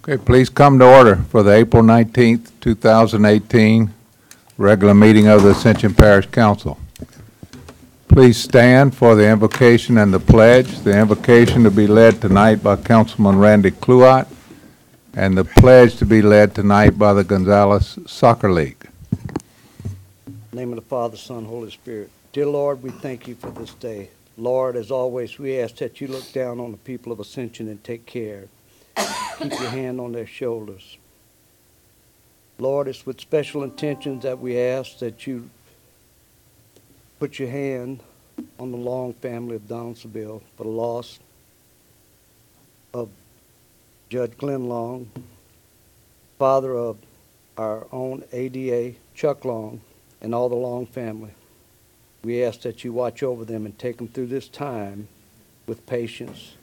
Okay, please come to order for the April 19th, 2018 regular meeting of the Ascension Parish Council. Please stand for the invocation and the pledge. The invocation to be led tonight by Councilman Randy Cluott, and the pledge to be led tonight by the Gonzales Soccer League. In the name of the Father, Son, Holy Spirit. Dear Lord, we thank you for this day. Lord, as always, we ask that you look down on the people of Ascension and take care. Keep your hand on their shoulders. Lord, it's with special intentions that we ask that you put your hand on the Long family of Donaldsonville for the loss of Judge Glenn Long, father of our own ADA, Chuck Long, and all the Long family. We ask that you watch over them and take them through this time with patience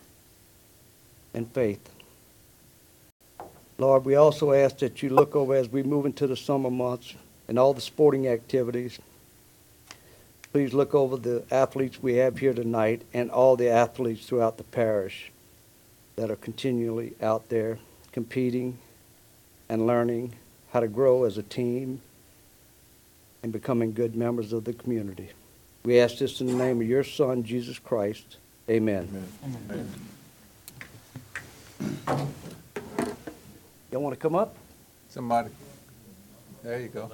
and faith. Lord, we also ask that you look over as we move into the summer months and all the sporting activities. Please look over the athletes we have here tonight and all the athletes throughout the parish that are continually out there competing and learning how to grow as a team and becoming good members of the community. We ask this in the name of your Son, Jesus Christ. Amen. Amen. Amen. Y'all want to come up? Somebody. There you go.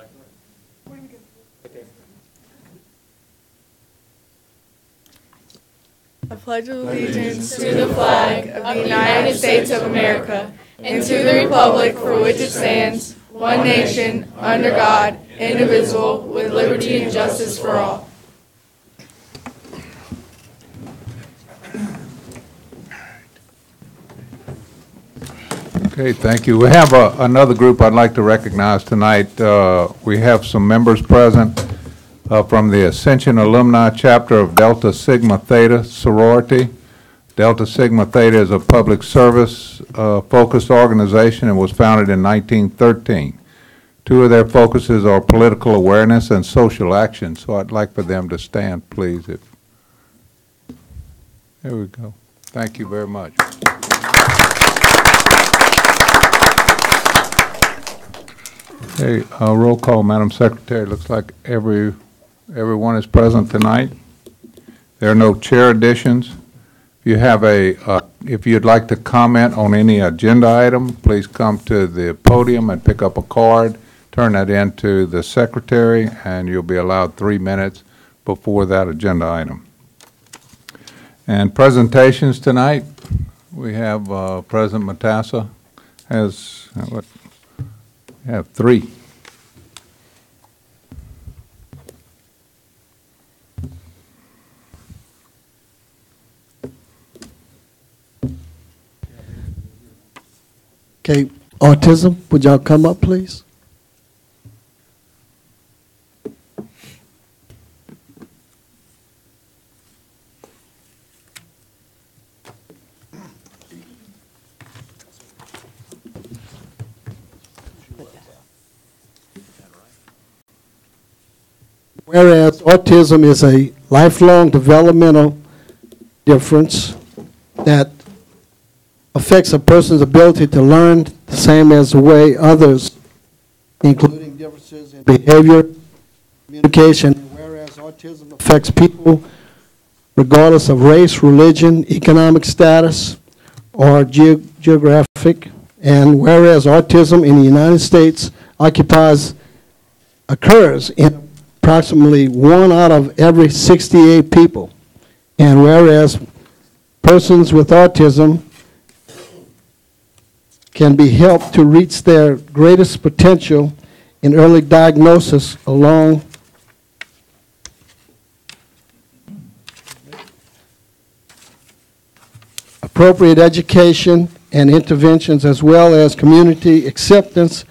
I pledge allegiance to the flag of the United States of America and to the republic for which it stands, one nation, under God, indivisible, with liberty and justice for all. Okay, thank you. We have another group I'd like to recognize tonight. We have some members present from the Ascension Alumni Chapter of Delta Sigma Theta sorority. Delta Sigma Theta is a public service focused organization and was founded in 1913. Two of their focuses are political awareness and social action, so I'd like for them to stand, please. There we go. Thank you very much. Okay, roll call, Madam Secretary. Looks like everyone is present tonight. There are no chair additions. If you have if you'd like to comment on any agenda item, please come to the podium and pick up a card, turn that in to the secretary, and you'll be allowed 3 minutes before that agenda item. And presentations tonight, we have President Matassa has what? We have 3. Okay, autism, would y'all come up, please? Whereas autism is a lifelong developmental difference that affects a person's ability to learn the same as the way others, including differences in behavior, communication. And whereas autism affects people regardless of race, religion, economic status, or geographic, and whereas autism in the United States occurs in approximately 1 out of every 68 people, and whereas persons with autism can be helped to reach their greatest potential in early diagnosis along appropriate education and interventions, as well as community acceptance,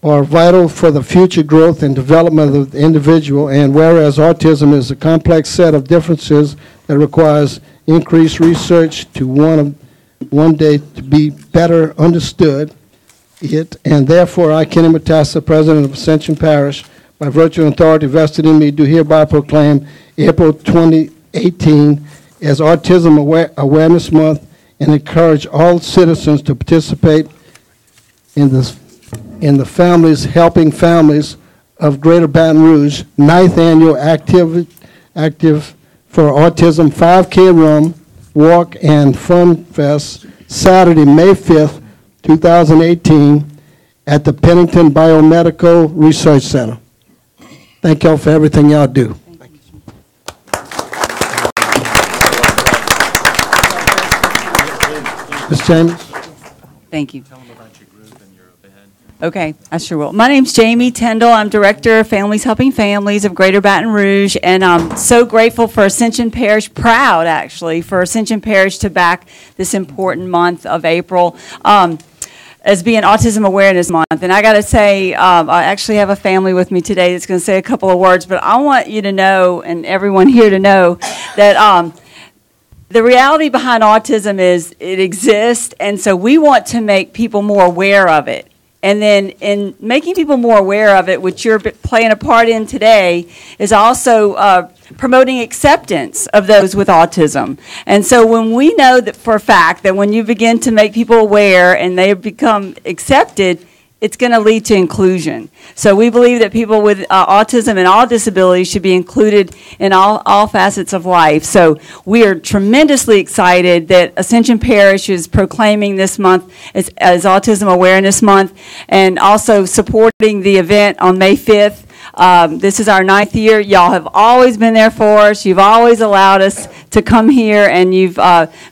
are vital for the future growth and development of the individual. And whereas autism is a complex set of differences that requires increased research to one day to be better understood, and therefore I, Kenny Matassa, President of Ascension Parish, by virtue of authority vested in me, do hereby proclaim April 2018 as Autism Awareness Month and encourage all citizens to participate in the Families Helping Families of Greater Baton Rouge 9th Annual Active for Autism 5K Run, Walk, and Fun Fest, Saturday, May 5th, 2018, at the Pennington Biomedical Research Center. Thank y'all for everything y'all do. Ms. Chambers? Thank you. Okay, I sure will. My name's Jamie Tyndall. I'm Director of Families Helping Families of Greater Baton Rouge, and I'm so grateful for Ascension Parish, proud actually, for Ascension Parish to back this important month of April as being Autism Awareness Month. And I got to say, I actually have a family with me today that's going to say a couple of words, but I want you to know, and everyone here to know, that the reality behind autism is it exists, and so we want to make people more aware of it. And then in making people more aware of it, which you're playing a part in today, is also promoting acceptance of those with autism. And so when we know that for a fact that when you begin to make people aware and they become accepted, it's going to lead to inclusion. So we believe that people with autism and all disabilities should be included in all facets of life. So we are tremendously excited that Ascension Parish is proclaiming this month as Autism Awareness Month, and also supporting the event on May 5th. This is our 9th year. Y'all have always been there for us. You've always allowed us to come here, and you've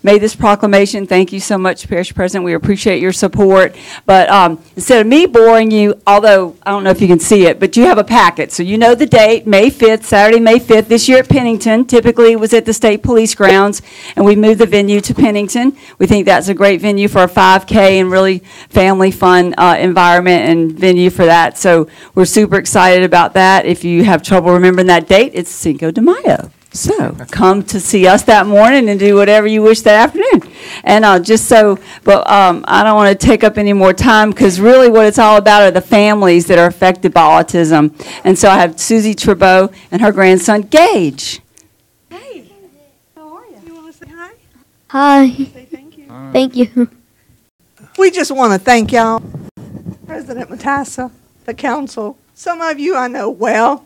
made this proclamation. Thank you so much, Parish President. We appreciate your support. But instead of me boring you, although I don't know if you can see it, but you have a packet. So you know the date, May 5th, Saturday, May 5th. This year at Pennington. Typically it was at the State Police Grounds, and we moved the venue to Pennington. We think that's a great venue for a 5K and really family fun environment and venue for that. So we're super excited about that. If you have trouble remembering that date, it's Cinco de Mayo. So come to see us that morning and do whatever you wish that afternoon. And I don't want to take up any more time, because really what it's all about are the families that are affected by autism. And so I have Susie Trabeau and her grandson, Gage. Hey, how are you? You want to say hi? Hi. Say thank you. Thank you. We just want to thank y'all, President Matassa, the council. Some of you I know well,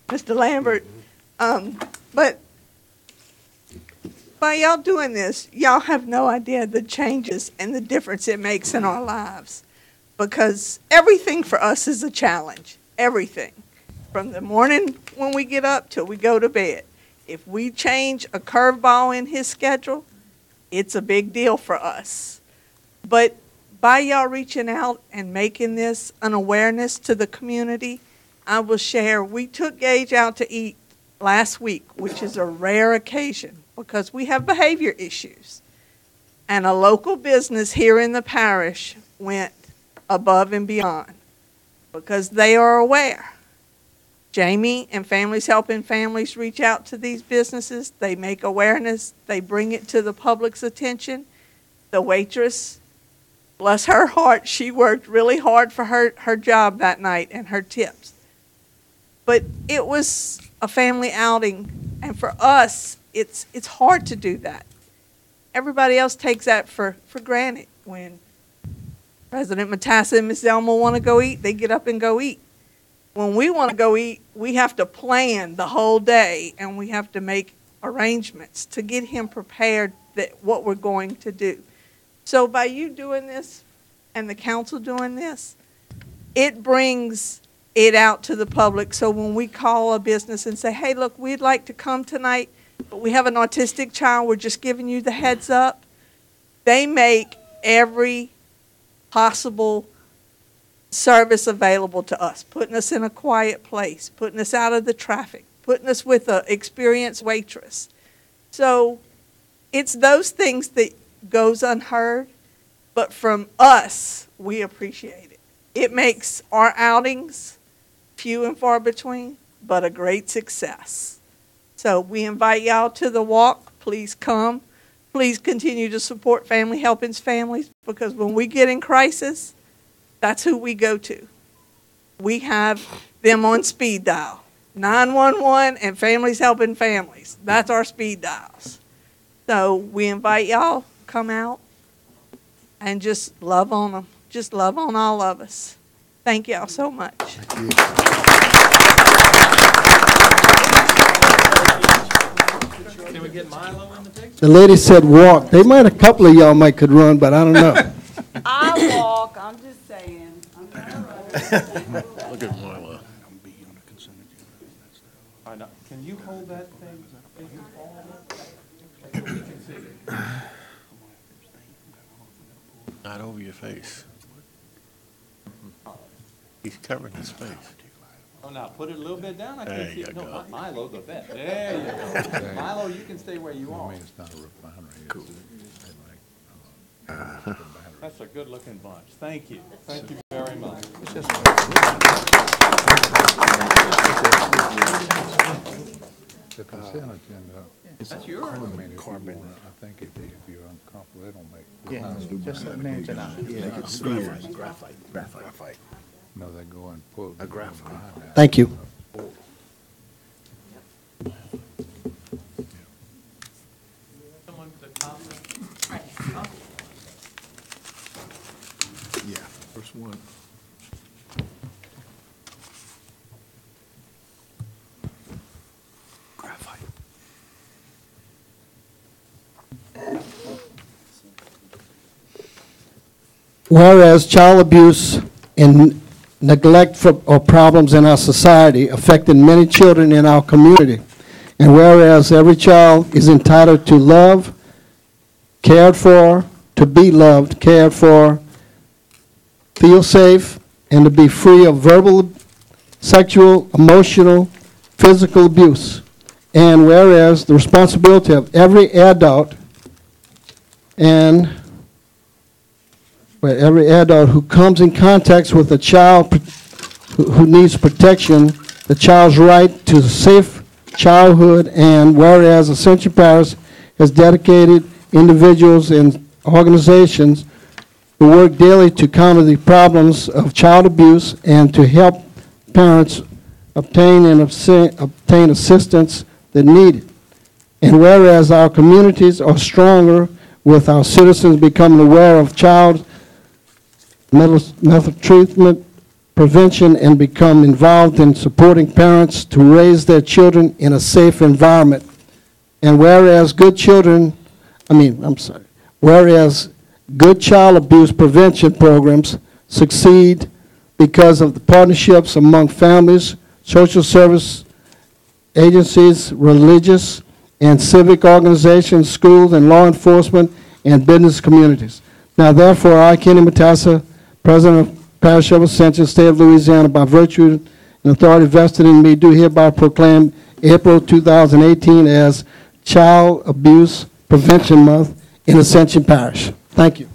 Mr. Lambert, but by y'all doing this, y'all have no idea the changes and the difference it makes in our lives, because everything for us is a challenge, everything, from the morning when we get up till we go to bed. If we change a curveball in his schedule, it's a big deal for us. But by y'all reaching out and making this an awareness to the community, I will share, we took Gage out to eat last week, which is a rare occasion because we have behavior issues. And a local business here in the parish went above and beyond because they are aware. Jamie and Families Helping Families reach out to these businesses. They make awareness. They bring it to the public's attention. The waitress, bless her heart, she worked really hard for her job that night and her tips. But it was a family outing, and for us, it's hard to do that. Everybody else takes that for granted. When President Matassa and Ms. Elma want to go eat, they get up and go eat. When we want to go eat, we have to plan the whole day, and we have to make arrangements to get him prepared that what we're going to do. So by you doing this and the council doing this, it brings it out to the public. So when we call a business and say, hey, look, we'd like to come tonight, but we have an autistic child, we're just giving you the heads up, they make every possible service available to us, putting us in a quiet place, putting us out of the traffic, putting us with an experienced waitress. So it's those things that goes unheard, but from us, we appreciate it. It makes our outings few and far between, but a great success. So we invite y'all to the walk. Please come. Please continue to support Family Helping Families, because when we get in crisis, that's who we go to. We have them on speed dial. 911 and Families Helping Families. That's our speed dials. So we invite y'all, come out and just love on them. just love on all of us. Thank y'all so much. Can we get Milo in the picture? The lady said walk. They might, a couple of y'all might could run, but I don't know. I walk, I'm just saying. I'm gonna run. Look at Marla. I know. Can you hold that thing? Not over your face. He's covering his face. Oh, now put it a little bit down. I There can't see you it. No, go. Milo, the vet. There you go. Milo, you can stay where you I are. mean, it's not a refinery. Cool. That's a good-looking bunch. Thank you. Thank you very much. The consent agenda. That's yours. I mean, if you wanna, I think if you're uncomfortable, they don't make. Just imagine, Graphite. No, they go and pull. A graphite. Thank you. Someone with a comment? Yeah, first one. Graphite. Whereas child abuse and neglect or problems in our society affected many children in our community, and whereas every child is entitled to love, cared for, to be loved, cared for, feel safe, and to be free of verbal, sexual, emotional, physical abuse, and whereas the responsibility of every adult and where every adult who comes in contact with a child who needs protection, the child's right to safe childhood, and whereas Ascension Parish has dedicated individuals and organizations who work daily to counter the problems of child abuse and to help parents obtain assistance that needed. And whereas our communities are stronger with our citizens becoming aware of child mental treatment, prevention, and become involved in supporting parents to raise their children in a safe environment. And whereas whereas good child abuse prevention programs succeed because of the partnerships among families, social service agencies, religious and civic organizations, schools and law enforcement, and business communities. Now therefore, I, Kenny Matassa, President of Parish of Ascension, State of Louisiana, by virtue and authority vested in me, do hereby proclaim April 2018 as Child Abuse Prevention Month in Ascension Parish. Thank you.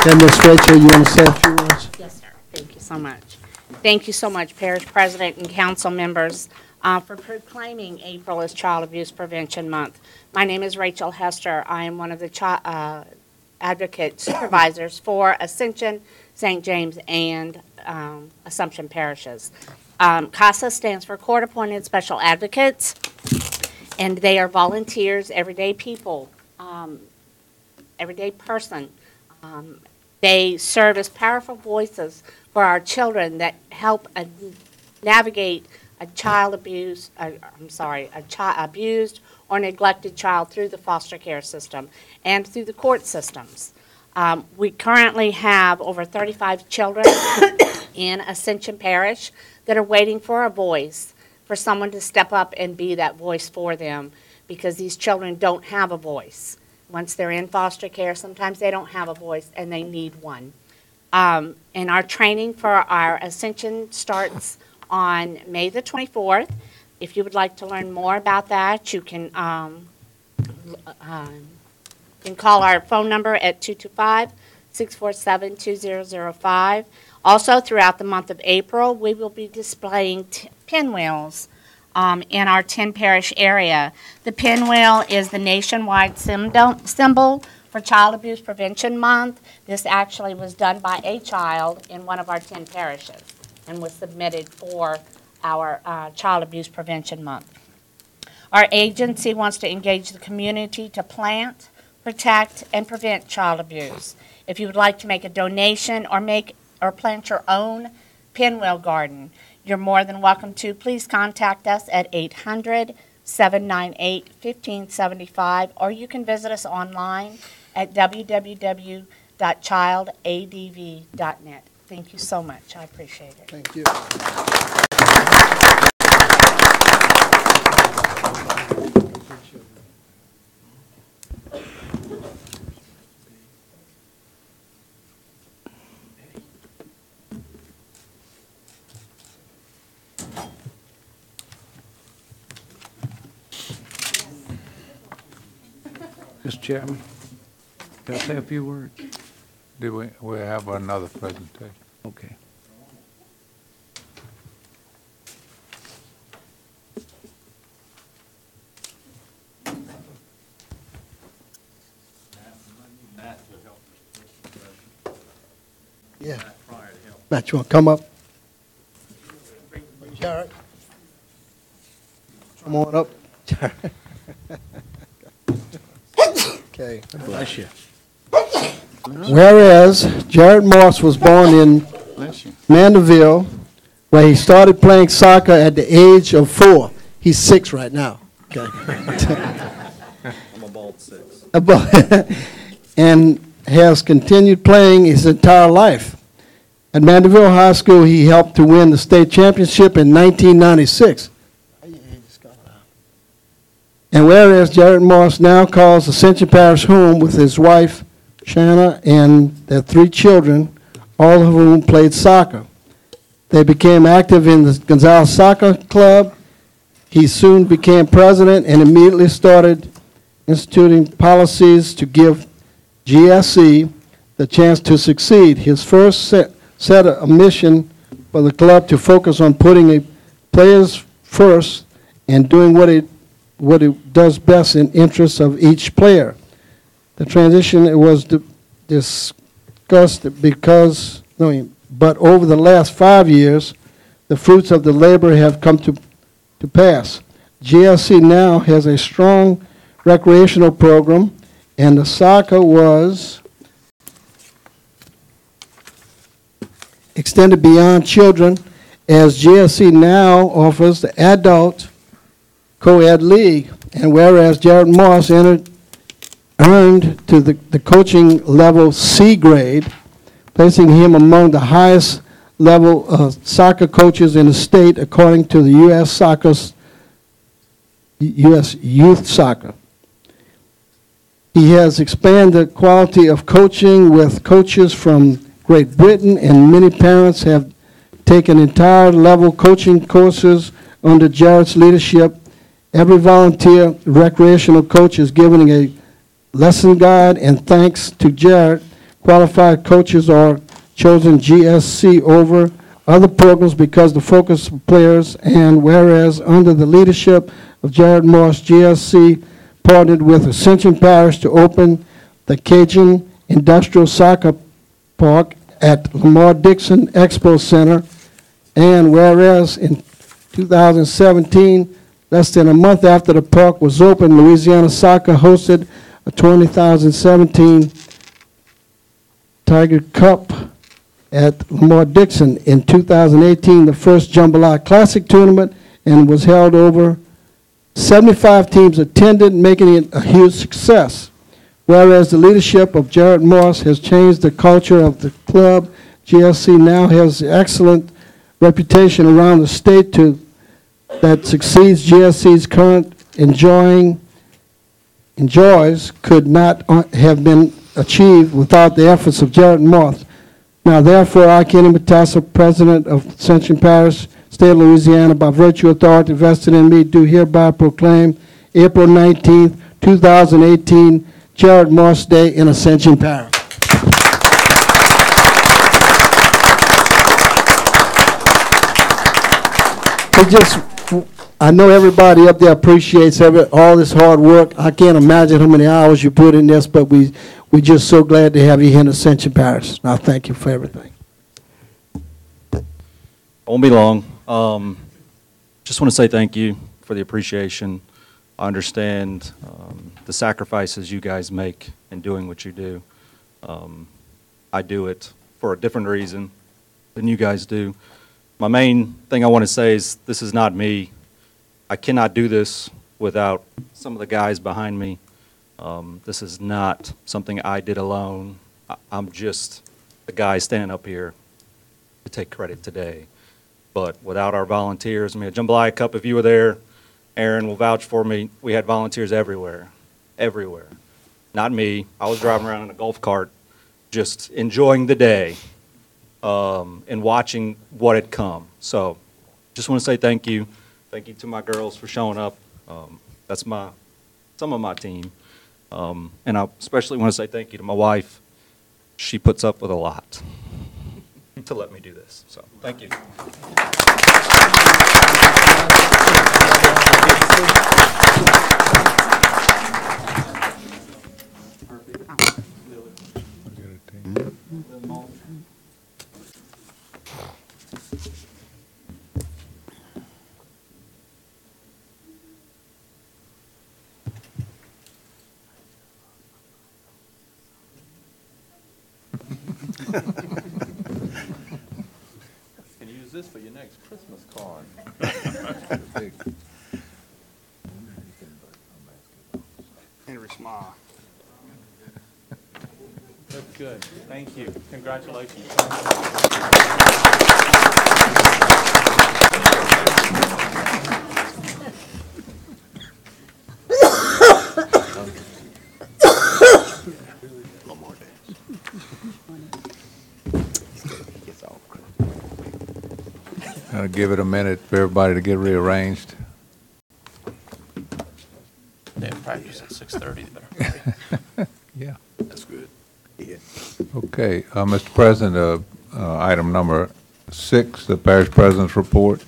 And Ms. Rachel, you want to say a few words? Yes, sir. Thank you so much. Thank you so much, Parish President and Council members, for proclaiming April as Child Abuse Prevention Month. My name is Rachel Hester. I am one of the advocate supervisors for Ascension, St. James, and Assumption parishes. CASA stands for Court Appointed Special Advocates, and they are volunteers, everyday people, everyday person. They serve as powerful voices for our children that help navigate a abused or neglected child through the foster care system and through the court systems. We currently have over 35 children in Ascension Parish that are waiting for a voice, for someone to step up and be that voice for them, because these children don't have a voice. Once they're in foster care, sometimes they don't have a voice and they need one. And our training for our Ascension starts on May the 24th. If you would like to learn more about that, you can call our phone number at 225-647-2005. Also, throughout the month of April, we will be displaying pinwheels in our 10-parish area. The pinwheel is the nationwide symbol for Child Abuse Prevention Month. This actually was done by a child in one of our 10 parishes and was submitted for our Child Abuse Prevention Month. Our agency wants to engage the community to plant, protect, and prevent child abuse. If you would like to make a donation or plant your own pinwheel garden, you're more than welcome to. Please contact us at 800-798-1575, or you can visit us online at www.childadv.net. Thank you so much. I appreciate it. Thank you. Mr. Chairman, can I say a few words? Do we have another presentation? Okay. Yeah. Matt, you want to come up? Jared. Come on up. Okay. Bless you. Whereas Jared Morse was born in Bless you. Mandeville, where he started playing soccer at the age of 4. He's 6 right now. Okay. I'm a bald 6. And has continued playing his entire life. At Mandeville High School, he helped to win the state championship in 1996. And whereas Jared Morse now calls Ascension Parish home with his wife, Shanna, and their 3 children, all of whom played soccer. They became active in the Gonzales Soccer Club. He soon became president and immediately started instituting policies to give GSC the chance to succeed. His first set a mission for the club to focus on putting players first and doing what it does best in interests of each player. The transition was discussed but over the last 5 years, the fruits of the labor have come to pass. GSC now has a strong recreational program, and the soccer was extended beyond children, as GSC now offers the adult co-ed league. And whereas Jared Morse earned to the coaching level C grade, placing him among the highest level soccer coaches in the state according to the U.S. Youth Soccer. He has expanded the quality of coaching with coaches from Great Britain, and many parents have taken entire level coaching courses under Jared's leadership. Every volunteer recreational coach is given a lesson guide, and thanks to Jared, qualified coaches are chosen GSC over other programs because the focus of players. And whereas under the leadership of Jared Morse, GSC partnered with Ascension Parish to open the Cajun Industrial Soccer Park at Lamar Dixon Expo Center. And whereas in 2017, less than a month after the park was opened, Louisiana Soccer hosted a 2017 Tiger Cup at Lamar Dixon. In 2018, the first Jambalaya Classic tournament, and was held over 75 teams attended, making it a huge success. Whereas the leadership of Jared Morse has changed the culture of the club, GSC now has excellent reputation around the state that succeeds GSC's current enjoys could not have been achieved without the efforts of Jared Morse. Now, therefore, I, Kenny Matassa, President of Ascension Parish, State of Louisiana, by virtue of authority vested in me, do hereby proclaim April 19th, 2018, Jared Morse Day in Ascension Parish. I know everybody up there appreciates all this hard work. I can't imagine how many hours you put in this, but we're just so glad to have you here in Ascension Parish. I thank you for everything. Won't be long. Just want to say thank you for the appreciation. I understand the sacrifices you guys make in doing what you do. I do it for a different reason than you guys do. My main thing I want to say is this is not me. I cannot do this without some of the guys behind me. This is not something I did alone. I'm just the guy standing up here to take credit today. But without our volunteers, I mean, at Jambalaya Cup, if you were there, Aaron will vouch for me, we had volunteers everywhere, everywhere. Not me. I was driving around in a golf cart just enjoying the day and watching what had come. So just want to say thank you. Thank you to my girls for showing up. That's some of my team. And I especially want to say thank you to my wife. She puts up with a lot to let me do this. So thank you. Can use this for your next Christmas card. Henry Smile. That's good. Thank you. Congratulations. I'll give it a minute for everybody to get rearranged. They have practice at 6:30. Yeah. That's good. Yeah. Okay, Mr. President, item number 6, the parish president's report.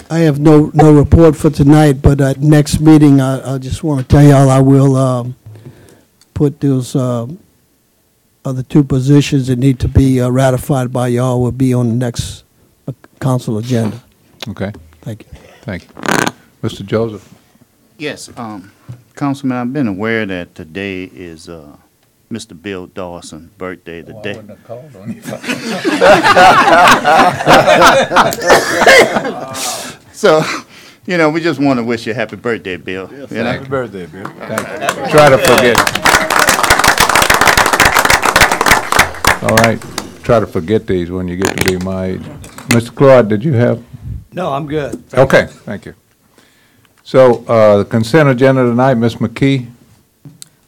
I have no report for tonight, but at next meeting, I just want to tell y'all I will put those other 2 positions that need to be ratified by y'all will be on the next council agenda. Okay, Thank you. thank you. Mr. Joseph? Yes, Councilman, I've been aware that today is Mr. Bill Dawson's birthday today. I wouldn't have called on you. So, you know, we just want to wish you a happy birthday, Bill. Yes, You know? happy birthday, Bill. Thank you. Try to forget. All right, try to forget these when you get to be my age. Mr. Claude, did you have? No, I'm good. Okay, thank you. So, the consent agenda tonight, Ms. McKee.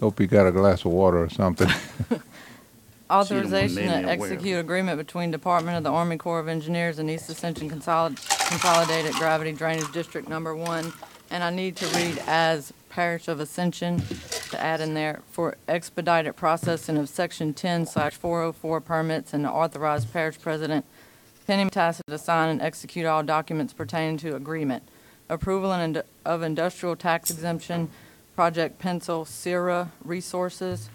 Hope you got a glass of water or something. Authorization made to me aware. execute agreement between Department of the Army Corps of Engineers and East Ascension Consolidated Gravity Drainage District Number 1. And I need to read as Parish of Ascension to add in there for expedited processing of Section 10/404 permits and to authorize Parish President Penny Tacit to sign and execute all documents pertaining to agreement. Approval of industrial tax exemption, Project Pencil, Sierra Resources.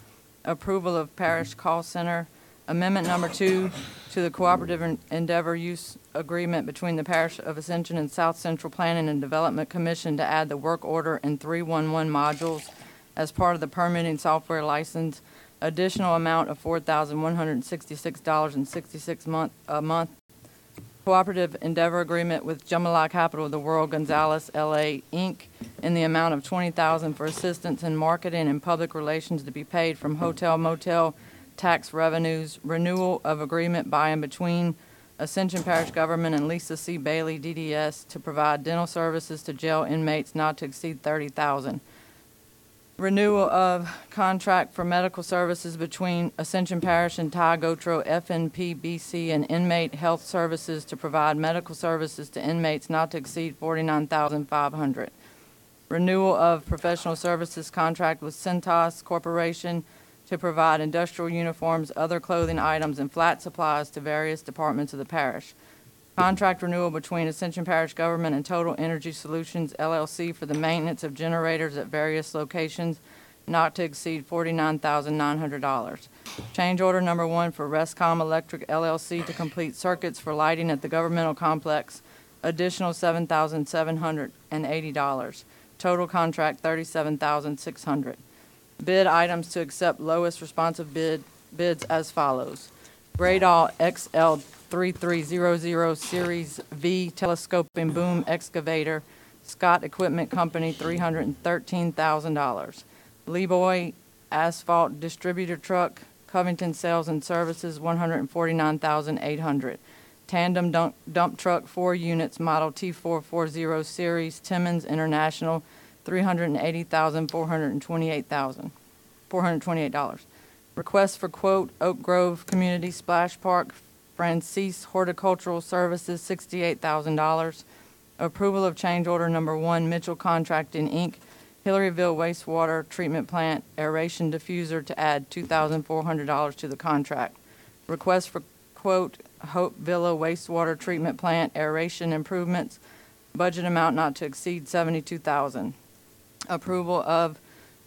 Approval of Parish Call Center. Amendment number 2 to the Cooperative Endeavor Use Agreement between the Parish of Ascension and South Central Planning and Development Commission to add the work order and 311 modules as part of the permitting software license. Additional amount of $4,166.66 a month. Cooperative Endeavor Agreement with Jambalaya Capital of the World Gonzales, L.A., Inc., in the amount of $20,000 for assistance in marketing and public relations to be paid from hotel motel tax revenues. Renewal of agreement by and between Ascension Parish Government and Lisa C. Bailey, DDS, to provide dental services to jail inmates not to exceed $30,000. Renewal of contract for medical services between Ascension Parish and Ty Gotro, FNP-BC, and Inmate Health Services to provide medical services to inmates not to exceed $49,500. Renewal of professional services contract with Centos Corporation to provide industrial uniforms, other clothing items, and flat supplies to various departments of the parish. Contract renewal between Ascension Parish Government and Total Energy Solutions, LLC, for the maintenance of generators at various locations, not to exceed $49,900. Change order number 1 for Rescom Electric, LLC, to complete circuits for lighting at the governmental complex, additional $7,780. Total contract $37,600. Bid items to accept lowest responsive bids as follows. Gradall XL 3300 Series V telescoping boom excavator, Scott Equipment Company, $313,000. Leboy asphalt distributor truck, Covington Sales and Services, $149,800. Tandem dump truck, 4 units, model T440 series, Timmons International, $428,428. Request for quote, Oak Grove Community Splash Park, Francis Horticultural Services, $68,000. Approval of change order number 1, Mitchell Contracting, Inc., Hillaryville Wastewater Treatment Plant Aeration Diffuser to add $2,400 to the contract. Request for quote, Hope Villa Wastewater Treatment Plant Aeration Improvements, budget amount not to exceed $72,000. Approval of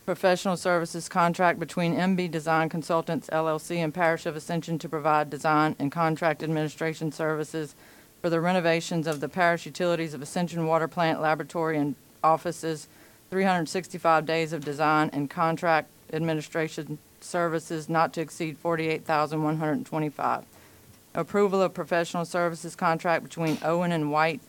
professional services contract between MB Design Consultants, LLC and Parish of Ascension to provide design and contract administration services for the renovations of the parish utilities of Ascension Water Plant, Laboratory, and offices, 365 days of design and contract administration services not to exceed $48,125. Approval of professional services contract between Owen and White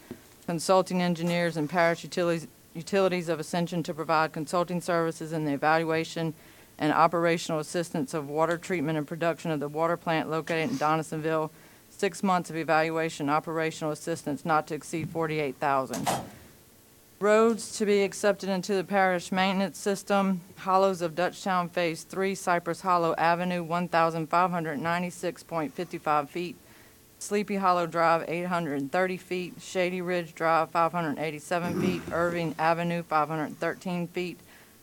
Consulting Engineers and Parish Utilities of Ascension to provide consulting services in the evaluation and operational assistance of water treatment and production of the water plant located in Donaldsonville. 6 months of evaluation operational assistance not to exceed $48,000. Roads to be accepted into the parish maintenance system. Hollows of Dutchtown Phase 3, Cypress Hollow Avenue, 1,596.55 feet. Sleepy Hollow Drive, 830 feet. Shady Ridge Drive, 587 feet. Irving Avenue, 513 feet.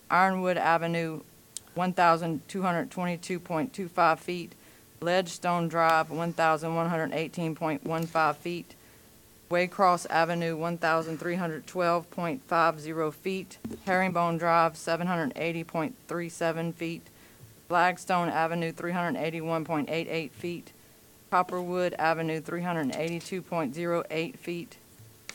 Ironwood Avenue, 1,222.25 feet. Ledgestone Drive, 1,118.15 feet. Waycross Avenue, 1,312.50 feet. Herringbone Drive, 780.37 feet. Flagstone Avenue, 381.88 feet. Copperwood Avenue, 382.08 feet.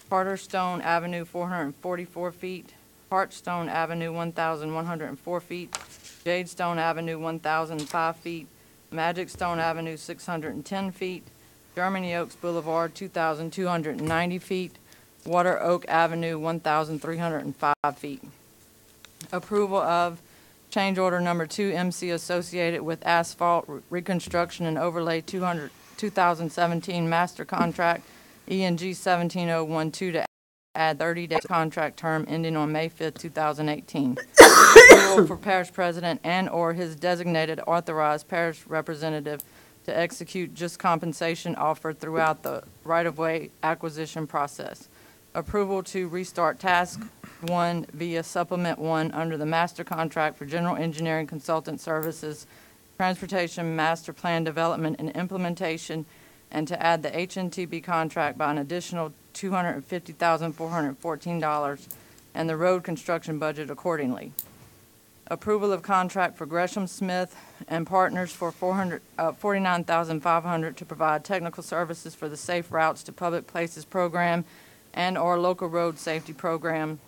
Carterstone Avenue, 444 feet. Hartstone Avenue, 1,104 feet. Jadestone Avenue, 1,005 feet. Magic Stone Avenue, 610 feet. Germany Oaks Boulevard, 2,290 feet. Water Oak Avenue, 1,305 feet. Approval of change order number 2, MC associated with asphalt reconstruction and overlay 2017 master contract, ENG 17012 to add 30-day contract term ending on May 5th, 2018. Approval for parish president and/or his designated authorized parish representative to execute just compensation offered throughout the right-of-way acquisition process. Approval to restart Task 1 via Supplement 1 under the master contract for general engineering consultant services, transportation master plan development and implementation, and to add the HNTB contract by an additional $250,414 and the road construction budget accordingly. Approval of contract for Gresham Smith and Partners for $49,500 to provide technical services for the Safe Routes to Public Places program and/or local road safety program.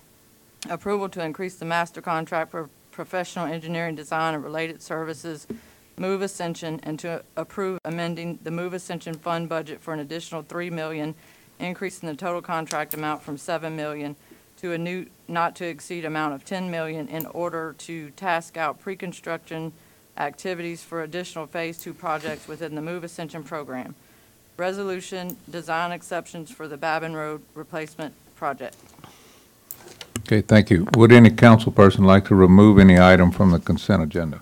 Approval to increase the master contract for professional engineering design and related services, Move Ascension, and to approve amending the Move Ascension fund budget for an additional $3 million, increasing the total contract amount from $7 million to a new not to exceed amount of $10 million in order to task out pre-construction activities for additional Phase 2 projects within the Move Ascension program. Resolution, design exceptions for the Babin Road replacement project. Okay, thank you. Would any council person like to remove any item from the consent agenda?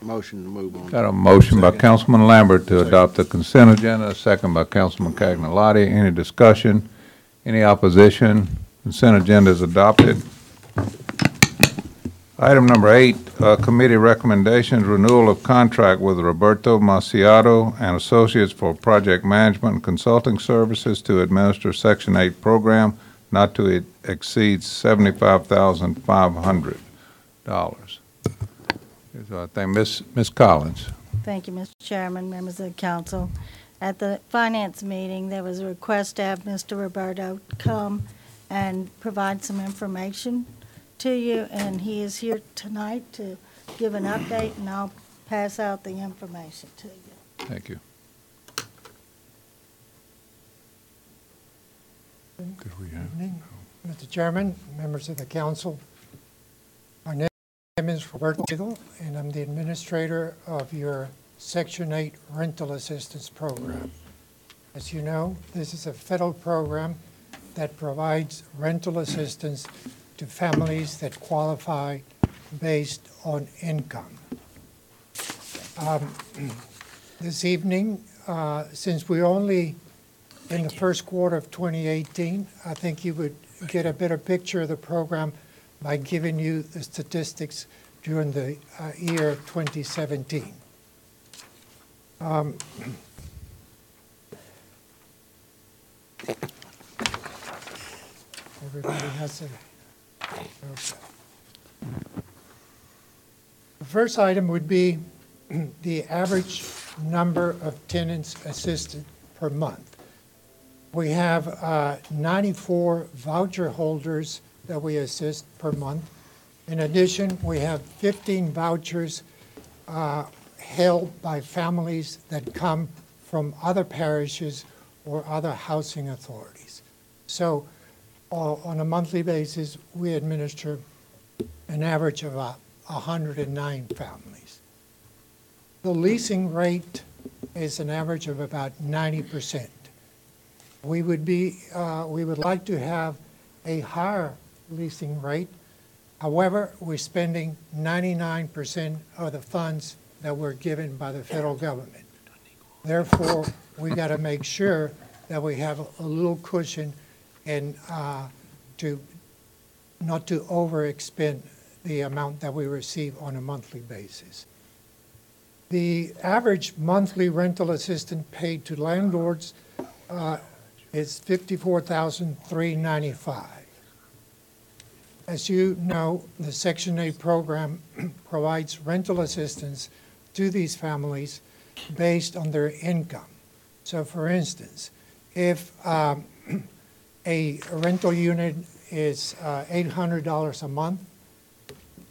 Motion to move on. Got a motion by Councilman Lambert to adopt the consent agenda, a second by Councilman Cagnolati. Any discussion? Any opposition? Consent agenda is adopted. Item number 8, committee recommendations, renewal of contract with Roberto Maciato and Associates for project management and consulting services to administer Section 8 program not to exceed $75,500. So I think Ms. Collins. Thank you, Mr. Chairman, members of the council. At the finance meeting, there was a request to have Mr. Roberto come and provide some information to you, and he is here tonight to give an update, and I'll pass out the information to you. Thank you. Could we have? Evening, Mr. Chairman, members of the council. My name is Roberto Eagle, and I'm the administrator of your Section 8 Rental Assistance Program. As you know, this is a federal program that provides rental assistance to families that qualify based on income. This evening, since we're only in the first quarter of 2018, I think you would get a better picture of the program by giving you the statistics during the year 2017. Everybody has it. Okay. The first item would be the average number of tenants assisted per month. We have 94 voucher holders that we assist per month. In addition, we have 15 vouchers held by families that come from other parishes or other housing authorities. So on a monthly basis, we administer an average of 109 families. The leasing rate is an average of about 90%. We would like to have a higher leasing rate. However, we're spending 99% of the funds that were given by the federal government. Therefore, we got to make sure that we have a little cushion and not to overexpend the amount that we receive on a monthly basis. The average monthly rental assistance paid to landlords is $54,395. As you know, the Section 8 program provides rental assistance to these families based on their income. So for instance, if a rental unit is $800 a month,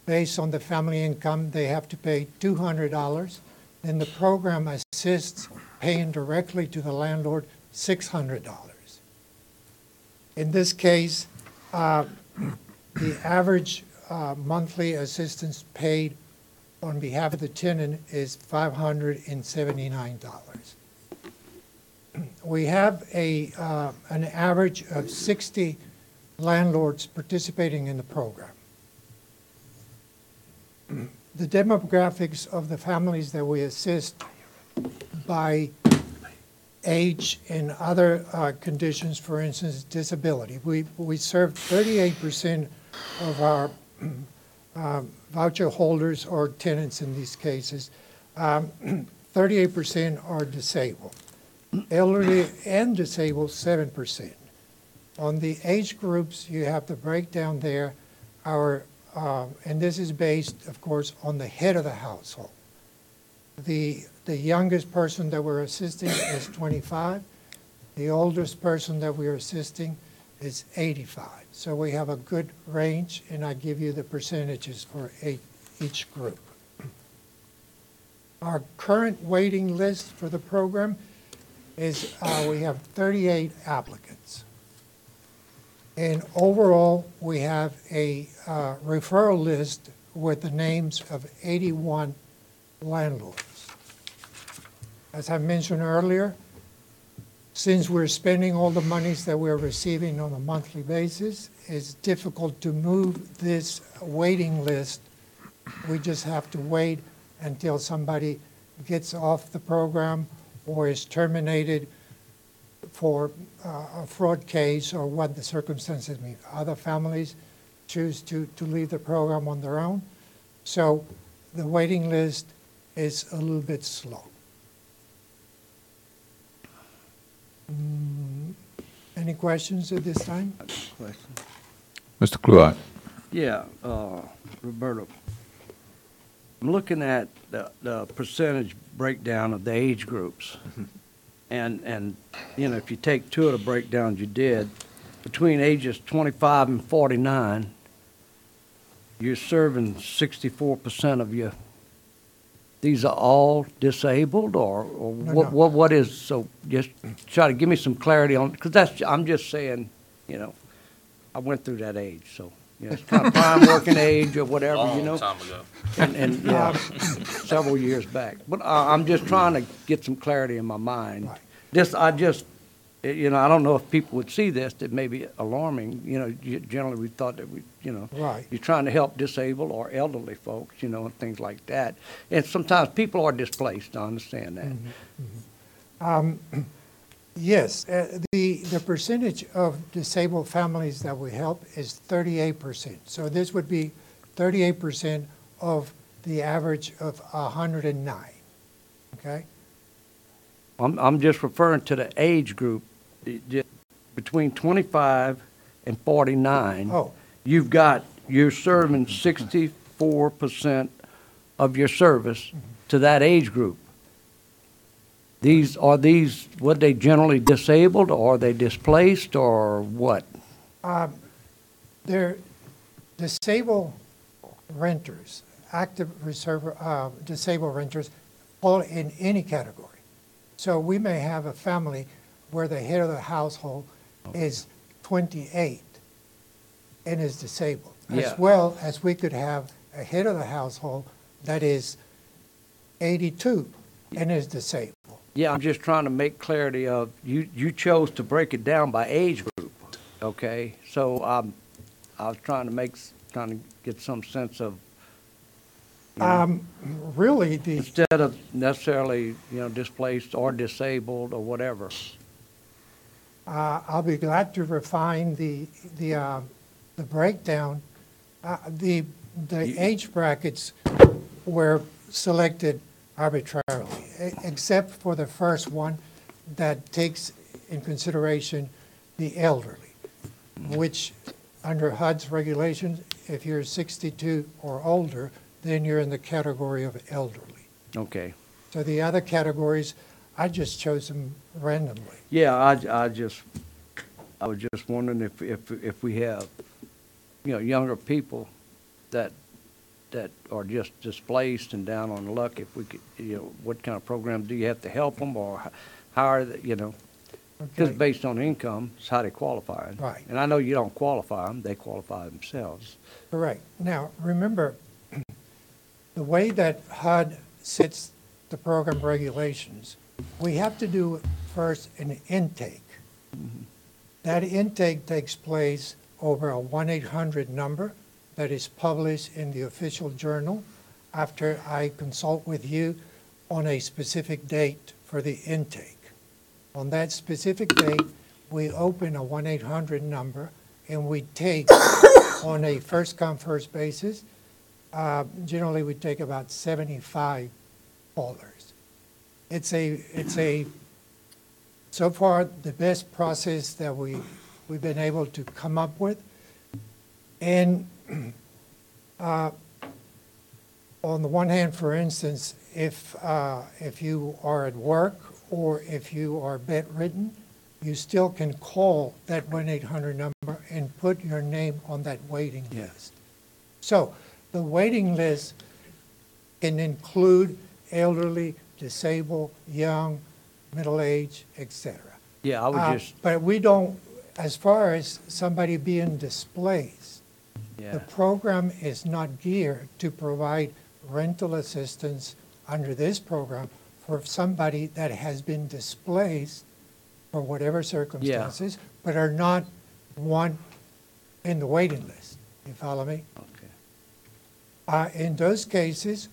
based on the family income, they have to pay $200. Then the program assists paying directly to the landlord $600. In this case, the average monthly assistance paid on behalf of the tenant is $579. We have an average of 60 landlords participating in the program. The demographics of the families that we assist by age and other conditions, for instance, disability. We serve 38% of our voucher holders or tenants in these cases. 38% are disabled. Elderly and disabled, 7%. On the age groups, you have the breakdown there. And this is based, of course, on the head of the household. The youngest person that we're assisting is 25. The oldest person that we're assisting is 85. So we have a good range, and I give you the percentages for each group. Our current waiting list for the program is we have 38 applicants. And overall, we have a referral list with the names of 81 landlords. As I mentioned earlier, since we're spending all the monies that we're receiving on a monthly basis, it's difficult to move this waiting list. We just have to wait until somebody gets off the program or is terminated for a fraud case or what the circumstances mean. Other families choose to leave the program on their own. So the waiting list is a little bit slow. Any questions at this time? Question. Mr. Cluott. Yeah, Roberto. I'm looking at the percentage breakdown of the age groups. And you know, if you take two of the breakdowns you did, between ages 25 and 49, you're serving 64% of your, these are all disabled, or what is, so just try to give me some clarity on, because that's, I'm just saying, you know, I went through that age, so, you know, it's kind of prime working age or whatever, you know? Long time ago. And yeah, several years back. But I'm just trying to get some clarity in my mind. You know, I don't know if people would see this, that may be alarming. You know, generally we thought that you know, you're trying to help disabled or elderly folks, you know, and things like that. And sometimes people are displaced, I understand that. Yes, the percentage of disabled families that we help is 38%. So this would be 38% of the average of 109, okay? I'm just referring to the age group, between 25 and 49. Oh. You're serving 64% of your service to that age group. Are these, what, they generally disabled, or are they displaced, or what? They're disabled renters, active reserve, disabled renters, fall in any category. So we may have a family where the head of the household is 28 and is disabled, as well as we could have a head of the household that is 82 and is disabled. Yeah, I'm just trying to make clarity of, you chose to break it down by age group, okay? So I was trying to get some sense of, really, instead of necessarily, you know, displaced or disabled or whatever. I'll be glad to refine the breakdown. The age brackets were selected arbitrarily, except for the first one that takes in consideration the elderly, which under HUD's regulations, if you're 62 or older, then you're in the category of elderly. Okay. So the other categories, I just chose them randomly. Yeah, I was just wondering if we have, you know, younger people that are just displaced and down on luck, if we could, you know, what kind of program do you have to help them, or how are they, you know, because based on income, it's how they qualify. Right. And I know you don't qualify them, they qualify themselves. Correct. Now, remember, the way that HUD sets the program regulations, we have to do first an intake. That intake takes place over a 1-800 number that is published in the official journal after I consult with you on a specific date for the intake. On that specific date, we open a 1-800 number and we take on a first-come, first basis. Generally, we take about 75 callers. It's so far the best process that we've been able to come up with. And on the one hand, for instance, if you are at work or if you are bedridden, you still can call that 1-800 number and put your name on that waiting list. So the waiting list can include elderly, disabled, young, middle-aged, etc. Yeah, I would just... But we don't, as far as somebody being displaced, the program is not geared to provide rental assistance under this program for somebody that has been displaced for whatever circumstances, but are not one in the waiting list. You follow me? Okay. In those cases,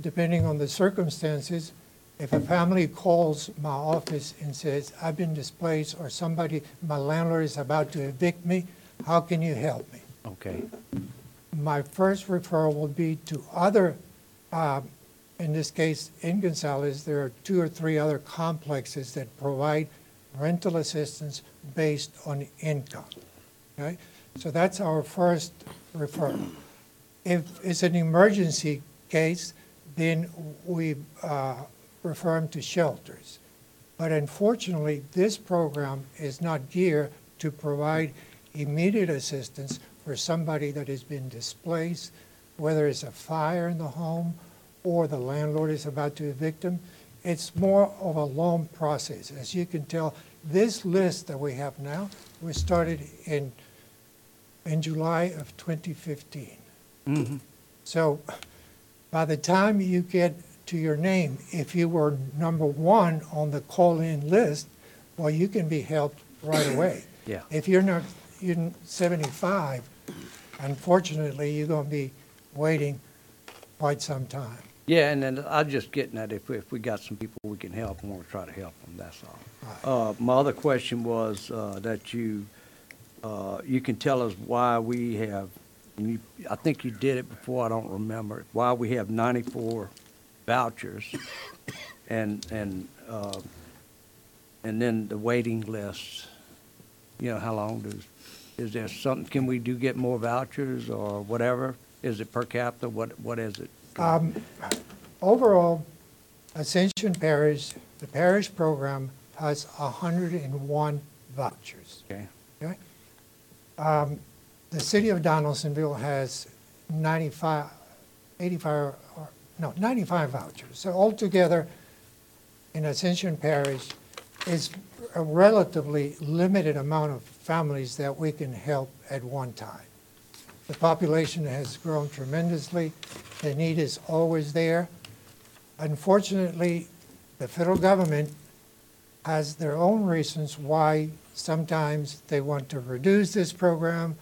depending on the circumstances, if a family calls my office and says, I've been displaced, or somebody, my landlord is about to evict me, how can you help me? Okay. My first referral will be to other, in this case, in Gonzales, there are 2 or 3 other complexes that provide rental assistance based on income. Okay? So that's our first referral. If it's an emergency case, then we refer them to shelters. But unfortunately, this program is not geared to provide immediate assistance for somebody that has been displaced, whether it's a fire in the home or the landlord is about to evict them. It's more of a long process. As you can tell, this list that we have now was started in July of 2015. Mm-hmm. So by the time you get to your name, if you were number one on the call-in list, well, you can be helped right away. Yeah. If you're not, you're 75, unfortunately, you're going to be waiting quite some time. Yeah, and then I'm just getting at if we got some people we can help, I want to try to help them, that's all. My other question was that you can tell us why we have, and I think you did it before, I don't remember, why we have 94 vouchers and then the waiting lists. You know, how long is there something, can we get more vouchers or whatever? Is it per capita? What is it? Overall, Ascension Parish, the parish program has 101 vouchers. Okay. Okay? The city of Donaldsonville has 95 vouchers. So altogether, in Ascension Parish, is a relatively limited amount of families that we can help at one time. The population has grown tremendously. The need is always there. Unfortunately, the federal government has their own reasons why sometimes they want to reduce this program.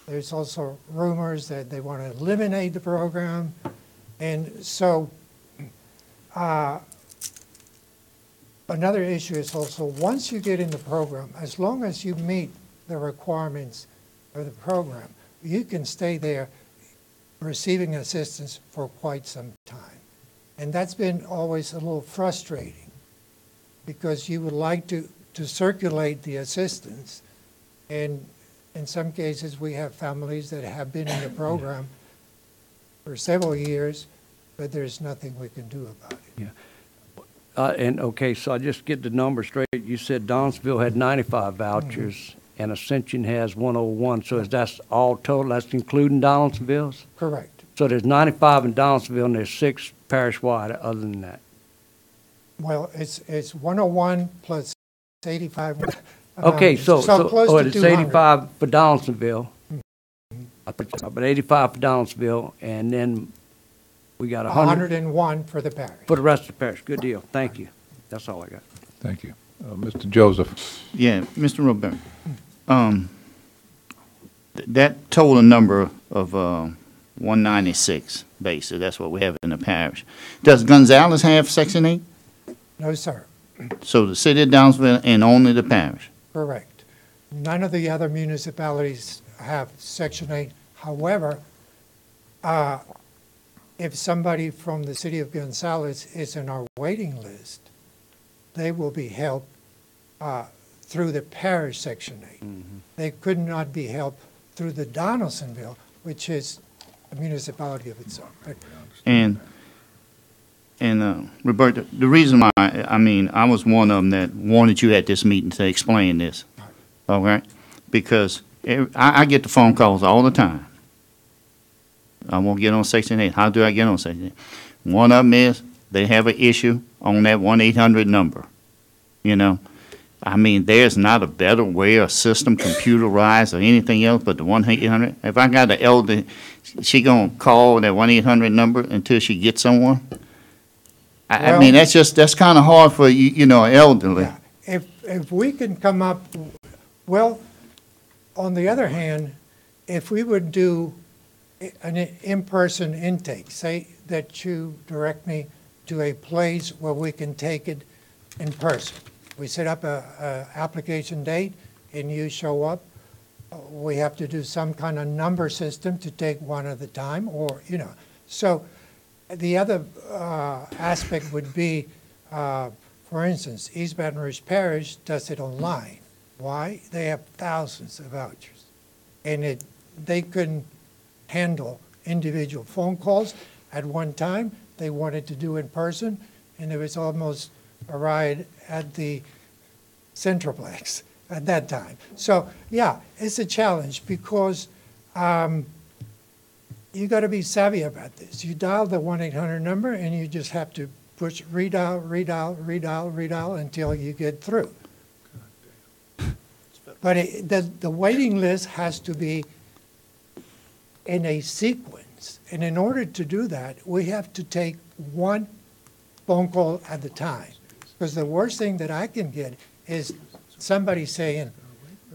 There's also rumors that they want to eliminate the program. And so another issue is also once you get in the program, as long as you meet the requirements of the program, you can stay there receiving assistance for quite some time. And that's been always a little frustrating because you would like to circulate the assistance. And in some cases, we have families that have been in the program for several years, but there's nothing we can do about it. Yeah. And okay, so I just get the number straight. You said Donaldsonville had 95 vouchers and Ascension has 101. So is that all total? That's including Donaldsonville's? Correct. So there's 95 in Donaldsonville and there's 6 parish-wide other than that. Well, it's 101 plus 85. Okay, so close to it's 200. 85 for Donaldsonville. But 85 for Donaldsonville, and then we got 101 for the parish. For the rest of the parish. Good deal. Thank you. That's all I got. Thank you. Mr. Joseph. Yeah, Mr. Robert. That total number of 196, basically, that's what we have in the parish. Does Gonzales have Section 8? No, sir. So the city of Downsville and only the parish? Correct. None of the other municipalities have Section 8. However, if somebody from the city of Gonzales is in our waiting list, they will be helped through the parish Section 8. Mm-hmm. They could not be helped through the Donaldsonville, which is a municipality of its own. And Roberta, the reason why, I was one of them that wanted you at this meeting to explain this, all right? Because I get the phone calls all the time. I won't get on Section 8. How do I get on Section 8? One of them is they have an issue on that 1-800 number, you know? There's not a better way or system, computerized or anything else but the 1-800. If I got an elder, she gonna call that 1-800 number until she gets someone? That's kind of hard for elderly. Yeah. If we can come up, well, on the other hand, if we would do an in-person intake, say that you direct me to a place where we can take it in person. We set up a application date and you show up. We have to do some kind of number system to take one at a time So the other aspect would be, for instance, East Baton Rouge Parish does it online. Why? They have thousands of vouchers. And they couldn't handle individual phone calls. At one time, they wanted to do in person, and it was almost a riot at the Centroplex. at that time. So, yeah, it's a challenge because you got to be savvy about this. You dial the 1-800 number and you just have to push redial, redial, redial, redial until you get through. But the waiting list has to be in a sequence. And in order to do that, we have to take one phone call at a time. Because the worst thing that I can get is somebody saying,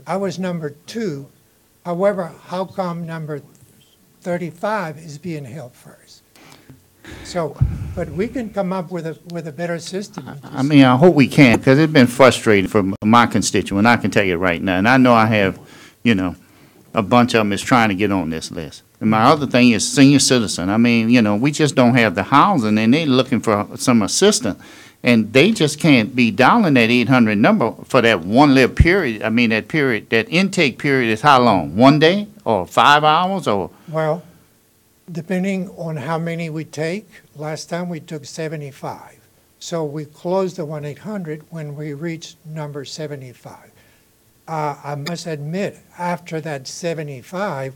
I was number 2, however, how come number 35 is being held first? So, but we can come up with a better system. I mean, I hope we can, because it's been frustrating for my constituent. I can tell you right now, and I know I have, you know, a bunch of them is trying to get on this list. And my other thing is senior citizen. I mean, you know, we just don't have the housing, and they're looking for some assistance. And they just can't be dialing that 800 number for that one little period. I mean, that period, that intake period is how long? 1 day or 5 hours or? Well, depending on how many we take, last time we took 75. So we closed the 1-800 when we reached number 75. I must admit, after that 75,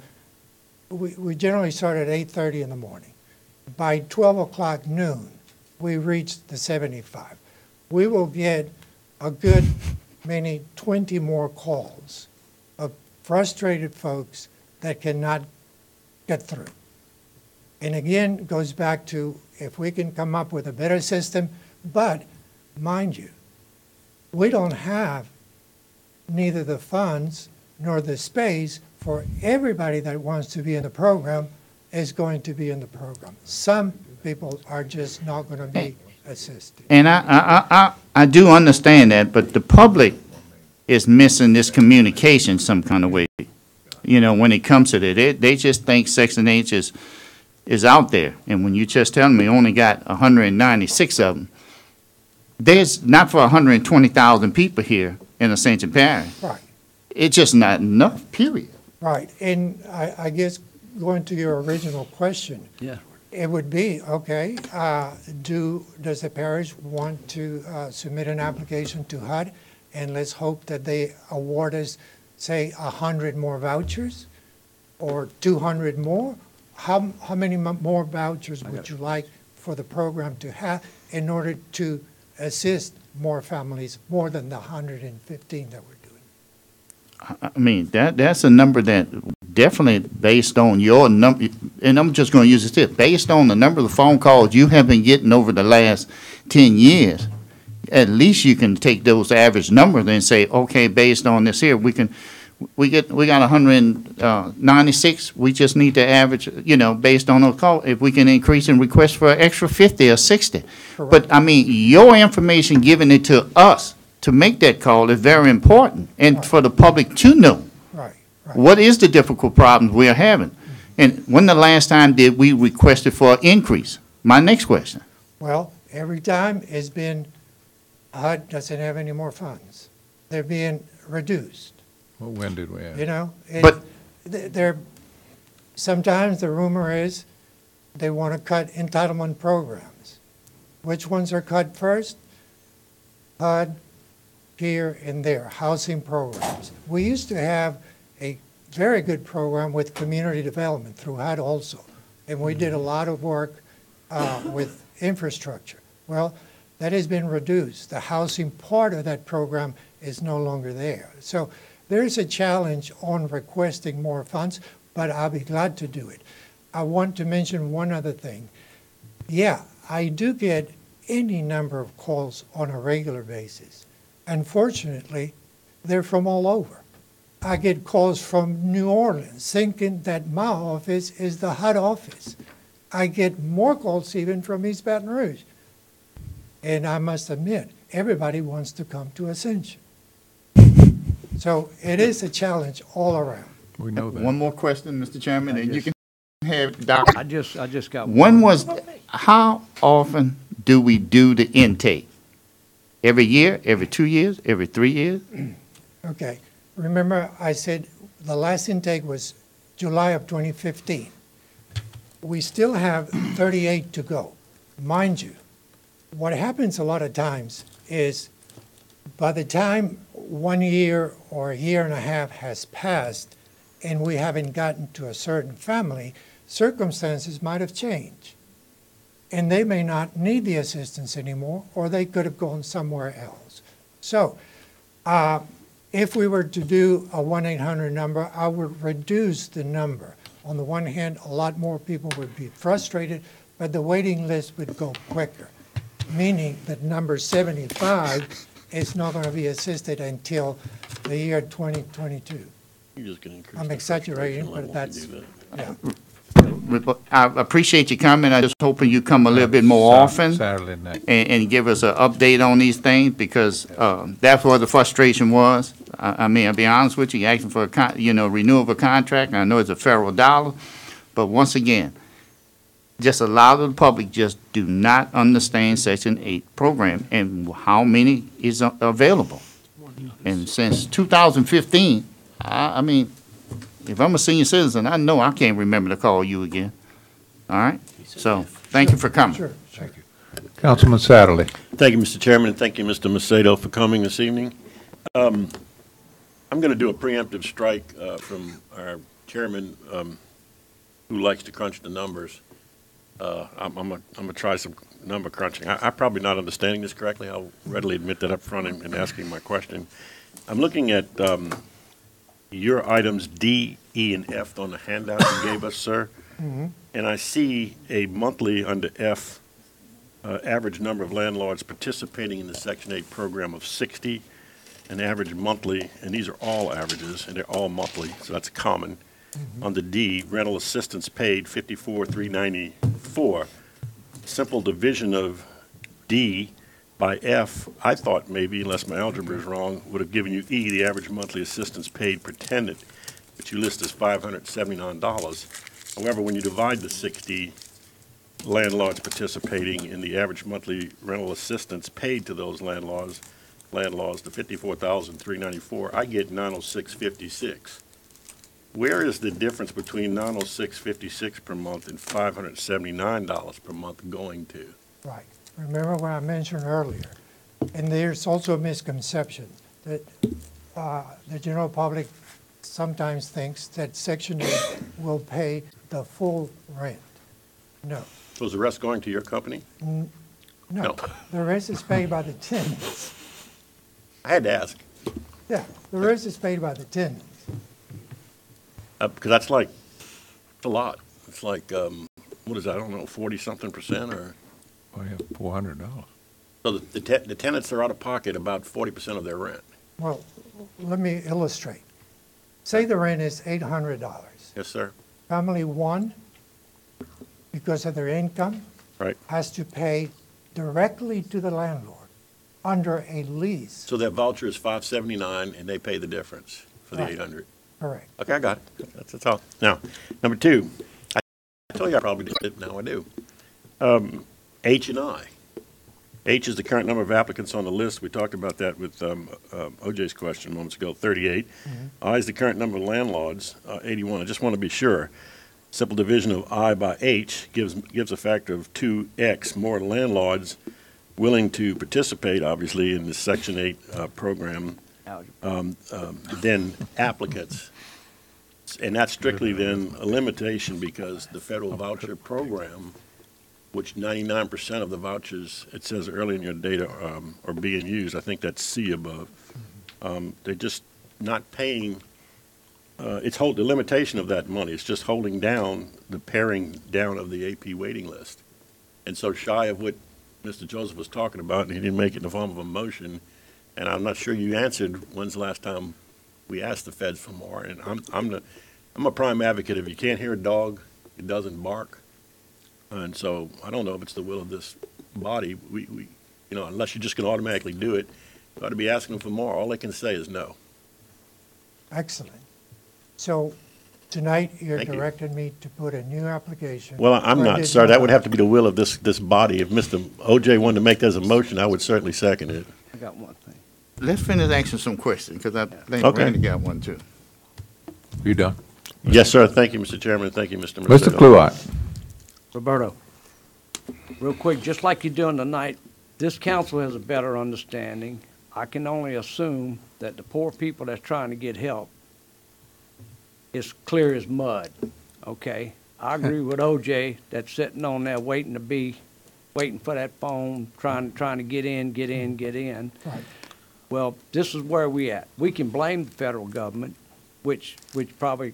we generally start at 8:30 in the morning. By 12 o'clock noon, we reached the 75. We will get a good maybe 20 more calls of frustrated folks that cannot get through. And again, it goes back to if we can come up with a better system, but mind you, we don't have neither the funds nor the space for everybody that wants to be in the program is going to be in the program. Some people are just not going to be assisted. And I do understand that, but the public is missing this communication some kind of way. You know, when it comes to that, they just think Section H is out there. And when you just tell me only got 196 of them, there's not for 120,000 people here in Ascension Parish. Right. It's just not enough, period. Right. And I guess going to your original question, Yeah. it would be, okay, does the parish want to submit an application to HUD? And let's hope that they award us, say, 100 more vouchers or 200 more. How many more vouchers would you like for the program to have in order to assist more families, more than the 115 that we're doing? I mean, that's a number that definitely based on your number, and I'm just going to use this tip, based on the number of phone calls you have been getting over the last 10 years, at least you can take those average numbers and say, okay, based on this here, we got 196. We just need to average, you know, based on those calls. If we can increase and request for an extra 50 or 60. Correct. But I mean, your information giving it to us to make that call is very important, and for the public to know. Right. What is the difficult problems we are having? And when the last time did we requested for an increase? My next question. Well, every time it's been, HUD doesn't have any more funds. They're being reduced. Well, when did we have? You know, But- sometimes the rumor is they want to cut entitlement programs. Which ones are cut first? HUD, here and there, housing programs. We used to have a very good program with community development through HUD also, and we did a lot of work with infrastructure. Well, that has been reduced. The housing part of that program is no longer there. So there's a challenge on requesting more funds, but I'll be glad to do it. I want to mention one other thing. Yeah, I do get any number of calls on a regular basis. Unfortunately, they're from all over. I get calls from New Orleans thinking that my office is the HUD office. I get more calls even from East Baton Rouge. And I must admit, everybody wants to come to Ascension. So it is a challenge all around. We know that. One more question, Mr. Chairman, and you can have Dr. I just got How often do we do the intake? Every year, every 2 years, every 3 years? Okay. Remember I said the last intake was July of 2015. We still have 38 to go. Mind you, what happens a lot of times is by the time 1 year or a year and a half has passed and we haven't gotten to a certain family, circumstances might have changed. And they may not need the assistance anymore, or they could have gone somewhere else. So if we were to do a 1-800 number, I would reduce the number. On the one hand, a lot more people would be frustrated, but the waiting list would go quicker, meaning that number 75 is not going to be assisted until the year 2022. You're just gonna increase I'm the exaggerating, frustration but level if you that's, do that. yeah. I appreciate you coming. I just hoping you come a little bit more often Saturday night. and give us an update on these things, because that's where the frustration was. I mean, I'll be honest with you, you're asking for a renewal of a contract, and I know it's a federal dollar, but once again, just a lot of the public just do not understand Section 8 program and how many is available. And since 2015, I mean, if I'm a senior citizen, I know I can't remember to call you again. All right? So, thank you for coming. Sure, thank you. Councilman Satterley. Thank you, Mr. Chairman, and thank you, Mr. Macedo, for coming this evening. I'm going to do a preemptive strike from our chairman, who likes to crunch the numbers. I'm going to try some number crunching. I'm probably not understanding this correctly. I'll readily admit that up front in asking my question. I'm looking at your items D, E, and F on the handout you gave us, sir. Mm-hmm. And I see a monthly under F average number of landlords participating in the Section 8 program of 60, an average monthly, and these are all averages, and they're all monthly, so that's common. Mm-hmm. On the D, rental assistance paid 54,394. Simple division of D by F, I thought maybe, unless my algebra is wrong, would have given you E, the average monthly assistance paid per tenant, which you list as $579. However, when you divide the 60 landlords participating in the average monthly rental assistance paid to those landlords, the 54,394, I get 906.56. Where is the difference between 906.56 per month and $579 per month going to? Right. Remember what I mentioned earlier, and there's also a misconception that the general public sometimes thinks that Section 8 will pay the full rent. No. So is the rest going to your company? No. The rest is paid by the tenants. I had to ask. Yeah, the rest is paid by the tenants. Because that's like, it's a lot. It's like, what is that, I don't know, 40-something% or? Oh, yeah, $400. So the tenants are out of pocket about 40% of their rent. Well, let me illustrate. Say the rent is $800. Yes, sir. Family one, because of their income, Right. has to pay directly to the landlord under a lease. So that voucher is $579 and they pay the difference for the Right. $800. Correct. Okay, I got it. That's all. Now, number two, I told you I probably did it, now I do. H and I. H is the current number of applicants on the list. We talked about that with OJ's question moments ago, 38. Mm-hmm. I is the current number of landlords, 81. I just want to be sure. Simple division of I by H gives a factor of 2x more landlords willing to participate, obviously, in the Section 8 program than applicants. And that's strictly then a limitation because the federal voucher program, which 99% of the vouchers, it says early in your data, are being used. I think that's C above. They're just not paying. The limitation of that money is just holding down the paring down of the AP waiting list. And so shy of what Mr. Joseph was talking about, and he didn't make it in the form of a motion, and I'm not sure you answered when's the last time we asked the feds for more. And I'm a prime advocate. If you can't hear a dog, it doesn't bark. And so I don't know if it's the will of this body. We unless you're just going to automatically do it, you ought to be asking them for more. All they can say is no. Excellent. So tonight you're Thank you. directing me to put a new application. Well, I'm where I not, did sir. not- That would have to be the will of this body. If Mr. OJ wanted to make that as a motion, I would certainly second it. I got one thing. Let's finish asking some questions, because I think Okay. Randy got one too. You done? Yes, sir. Thank you, Mr. Chairman. Thank you, Mr. Mr. Macedo. Kluart. Roberto, real quick, just like you're doing tonight, this council has a better understanding. I can only assume that the poor people that's trying to get help is clear as mud, okay? I agree with OJ that's sitting on there waiting for that phone, trying to get in. Right. Well, this is where we at. We can blame the federal government, which probably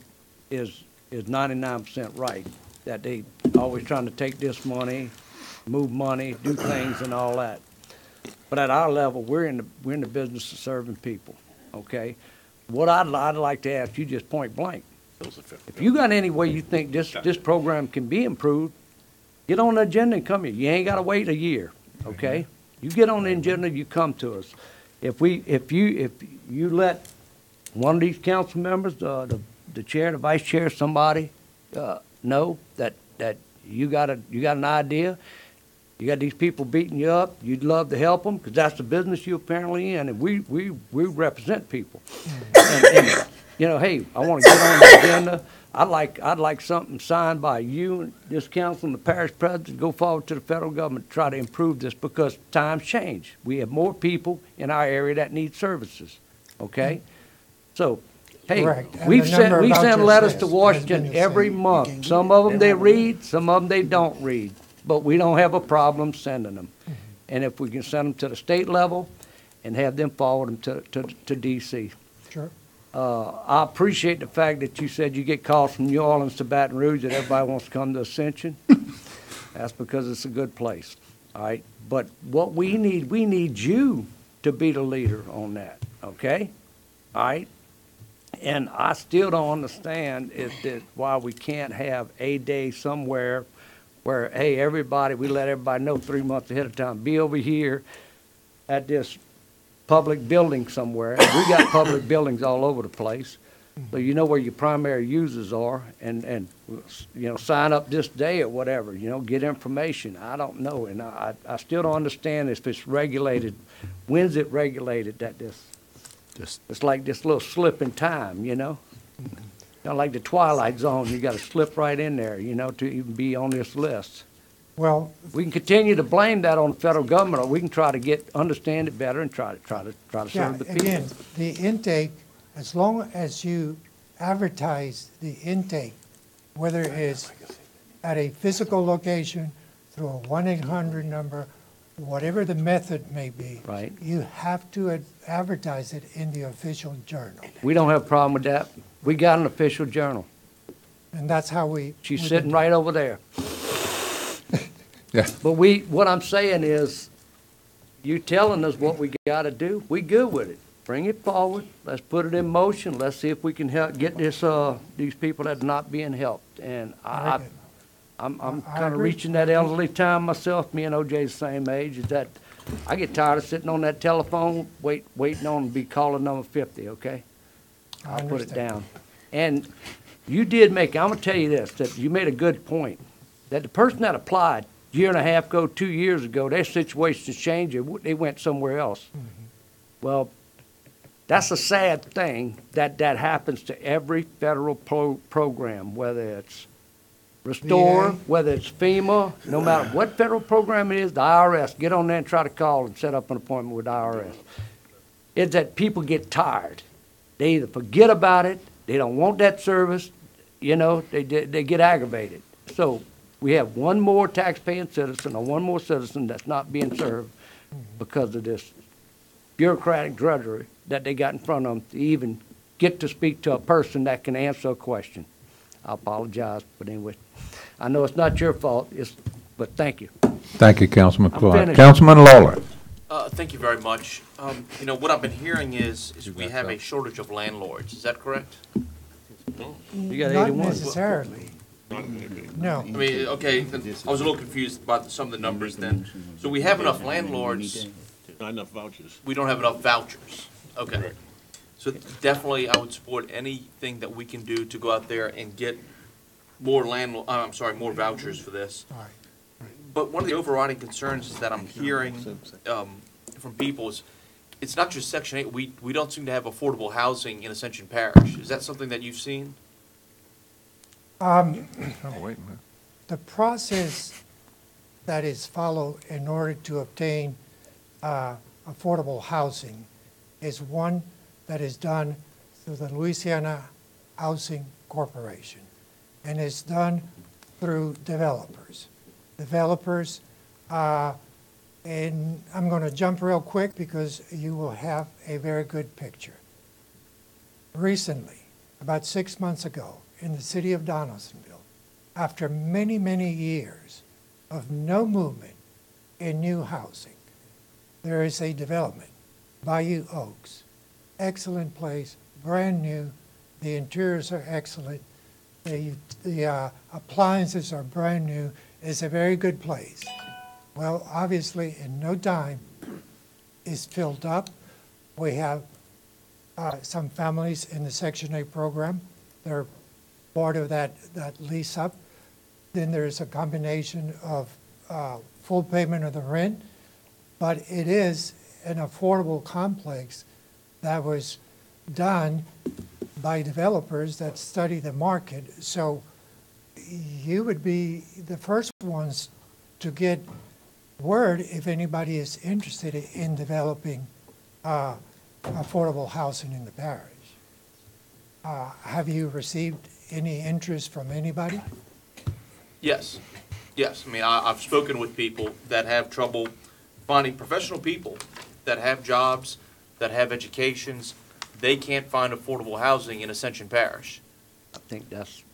is 99% right, that they always trying to take this money, move money, do things and all that. But at our level, we're in the business of serving people, okay? What I'd like to ask you just point blank, if you got any way you think this program can be improved, get on the agenda and come here. You ain't got to wait a year, okay? You get on the agenda, you come to us. If you let one of these council members, the chair, the vice chair, somebody, know that you got an idea, you got these people beating you up, you'd love to help them, because that's the business you're apparently in, and we represent people. And, you know, hey, I want to get on the agenda. I'd like something signed by you and this council and the parish president, go forward to the federal government to try to improve this, because times change. We have more people in our area that need services, okay? So, hey, we send letters to Washington every month. Some of them they read, some of them they don't read, but we don't have a problem sending them. And if we can send them to the state level and have them forward them to D.C. Sure. I appreciate the fact that you said you get calls from New Orleans to Baton Rouge that everybody wants to come to Ascension. That's because it's a good place, all right? But what we need you to be the leader on that, okay? All right? And I still don't understand why we can't have a day somewhere where, hey, we let everybody know 3 months ahead of time, be over here at this public building somewhere. We got public buildings all over the place. So you know where your primary users are, and you know, sign up this day or whatever, you know, get information. I don't know, and I still don't understand if it's regulated. When's it regulated that it's like this little slip in time, you know? Not like the Twilight Zone, you got to slip right in there, you know, to even be on this list. Well, we can continue to blame that on the federal government, or we can try to understand it better and try to serve the people. Again, the intake, as long as you advertise the intake, whether it's at a physical location, through a 1-800 number, whatever the method may be, right, you have to advertise it in the official journal. We don't have a problem with that. We got an official journal. And that's how She's sitting right over there. Yeah. But what I'm saying is, you telling us what we got to do, we good with it. Bring it forward. Let's put it in motion. Let's see if we can help get these people that are not being helped. And I'm kind of reaching that elderly time myself. Me and OJ's the same age. Is that I get tired of sitting on that telephone, waiting on to be caller number 50. Okay, I'll put it down. And you did make. I'm gonna tell you this. That you made a good point. That the person that applied year and a half ago, 2 years ago, their situation's changed. They went somewhere else. Mm-hmm. Well, that's a sad thing that happens to every federal program, whether it's Restore, whether it's FEMA, no matter what federal program it is, the IRS, get on there and try to call and set up an appointment with the IRS. It's that people get tired. They either forget about it, they don't want that service, you know, they get aggravated. So we have one more taxpaying citizen or one more citizen that's not being served because of this bureaucratic drudgery that they got in front of them to even get to speak to a person that can answer a question. I apologize, but anyway, I know it's not your fault, but thank you. Thank you, Councilman Clark. Finished. Councilman Lawler. Thank you very much. You know, what I've been hearing is we have a shortage of landlords. Is that correct? You got Not 81. necessarily. No. I mean, okay, I was a little confused about some of the numbers then. So we have enough landlords. Not enough vouchers. We don't have enough vouchers. Okay. Correct. So definitely I would support anything that we can do to go out there and get more more vouchers for this. All right. But one of the overriding concerns is that I'm hearing from people is it's not just Section 8. We don't seem to have affordable housing in Ascension Parish. Is that something that you've seen? Wait a minute. The process that is followed in order to obtain affordable housing is one that is done through the Louisiana Housing Corporation, and it's done through developers. Developers, and I'm going to jump real quick because you will have a very good picture. Recently, about 6 months ago, in the city of Donaldsonville, after many, many years of no movement in new housing, there is a development, Bayou Oaks. Excellent place, brand new. The interiors are excellent. The appliances are brand new. It's a very good place. Well, obviously, in no time, it's filled up. We have some families in the Section 8 program. They're part of that lease up. Then there's a combination of full payment of the rent, but it is an affordable complex that was done by developers that study the market. So you would be the first ones to get word if anybody is interested in developing affordable housing in the parish. Have you received any interest from anybody? Yes, yes. I mean, I've spoken with people that have trouble finding professional people that have jobs, that have educations. They can't find affordable housing in Ascension Parish. I think that's.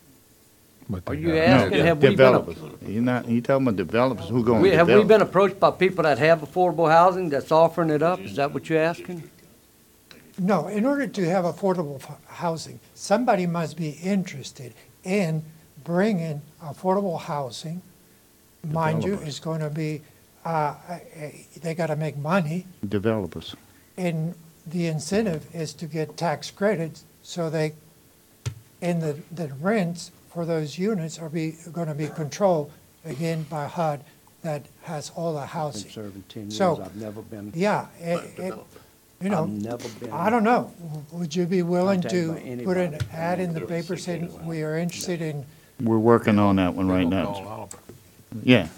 But Are they you got- asking, No, have we been, Developers. You talking about developers? Who going to have we develop? been approached by people that have affordable housing that's offering it up? Is that what you're asking? No, in order to have affordable housing, somebody must be interested in bringing affordable housing. Mind you, it's going to be, they got to make money, Developers. and the incentive is to get tax credits, so they, and the rents for those units are going to be controlled, again, by HUD that has all the I've been housing. serving 10 years. So, I've never been. Yeah, you know, I've never been. I don't know. Would you be willing Contacted by to put an anybody. ad in the paper saying we are interested in? We're working on that one right now. Yeah.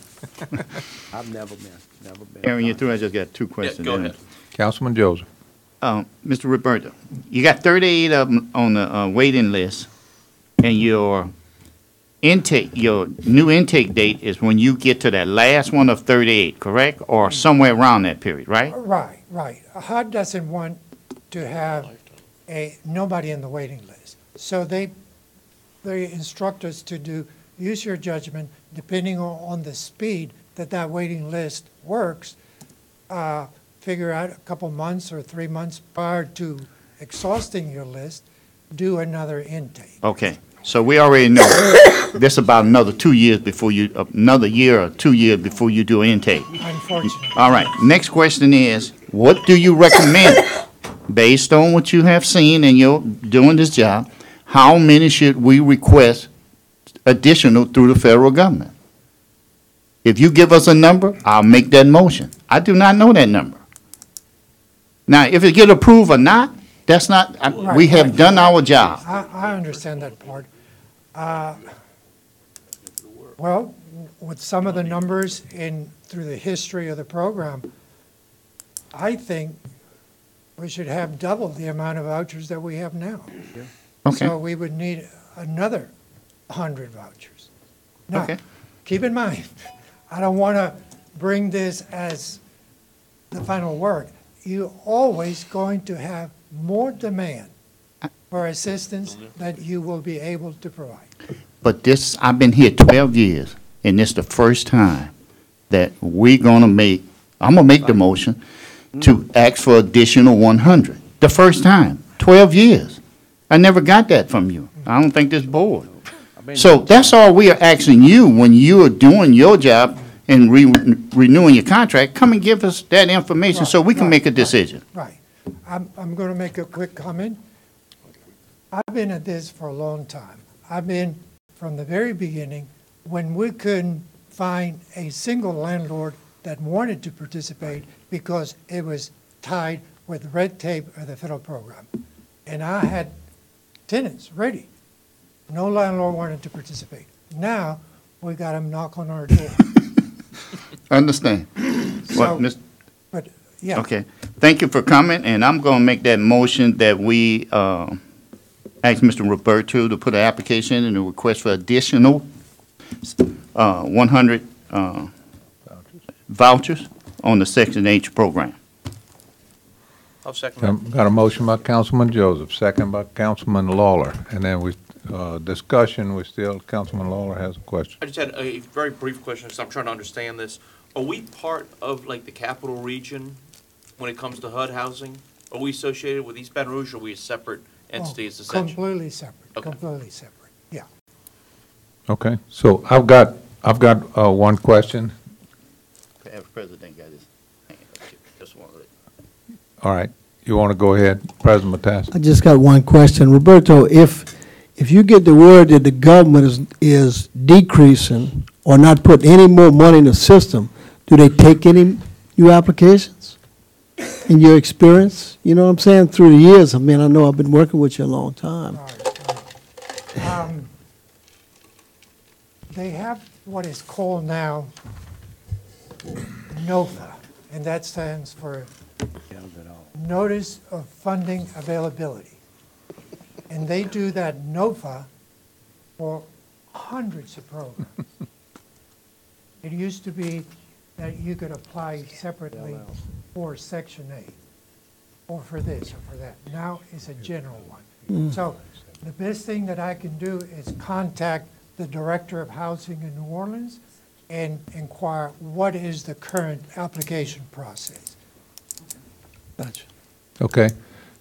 I've never been. Aaron, you're through. I just got two questions. go ahead. Councilman Joseph. Mr. Roberto, you got 38 of them on the waiting list, and your new intake date is when you get to that last one of 38, correct? Or somewhere around that period, right? Right. HUD doesn't want to have nobody in the waiting list. So they instruct us to use your judgment, depending on the speed that waiting list works, figure out a couple months or 3 months prior to exhausting your list, do another intake. Okay, so we already know this about another 2 years before another year or 2 years before you do intake. Unfortunately. All right, next question is, what do you recommend, based on what you have seen and you're doing this job, how many should we request additional through the federal government? If you give us a number, I'll make that motion. I do not know that number. Now, if it get approved or not, that's not, we have done our job. I understand that part. Well, with some of the numbers through the history of the program, I think we should have double the amount of vouchers that we have now. Okay. So we would need another 100 vouchers. Now, Okay. keep in mind, I don't want to bring this as the final word. You're always going to have more demand for assistance that you will be able to provide. But this, I've been here 12 years, and this the first time that we're gonna make, I'm gonna make the motion to ask for additional 100. The first time, 12 years. I never got that from you. I don't think this board. So that's all we are asking you when you are doing your job and renewing your contract. Come and give us that information so we can make a decision. Right. I'm going to make a quick comment. I've been at this for a long time. I've been from the very beginning when we couldn't find a single landlord that wanted to participate because it was tied with red tape of the federal program. And I had tenants ready. No landlord wanted to participate. Now, we got them knock on our door. Understand. So, What, but Yeah. Okay. Thank you for coming, and I'm going to make that motion that we ask Mr. Roberto to put an application in and a request for additional 100 vouchers on the Section H program. I'll second that. Got a motion by Councilman Joseph, second by Councilman Lawler. And then discussion, Councilman Lawler has a question. I just had a very brief question, because I'm trying to understand this. Are we part of, like, the capital region when it comes to HUD housing? Are we associated with East Baton Rouge, or are we a separate entity as Ascension? Completely separate, Okay. completely separate, yeah. Okay, so I've got one question. Perhaps President got his hand up. Just want to All right, you want to go ahead, President Matas? I just got one question. Roberto, if you get the word that the government is decreasing or not putting any more money in the system, do they take any new applications in your experience? You know what I'm saying? Through the years, I mean, I know I've been working with you a long time. They have what is called now NOFA, and that stands for Notice of Funding Availability. And they do that NOFA for hundreds of programs. It used to be that you could apply separately for Section 8, or for this, or for that. Now it's a general one. So the best thing that I can do is contact the Director of Housing in New Orleans and inquire what is the current application process. Gotcha. Okay,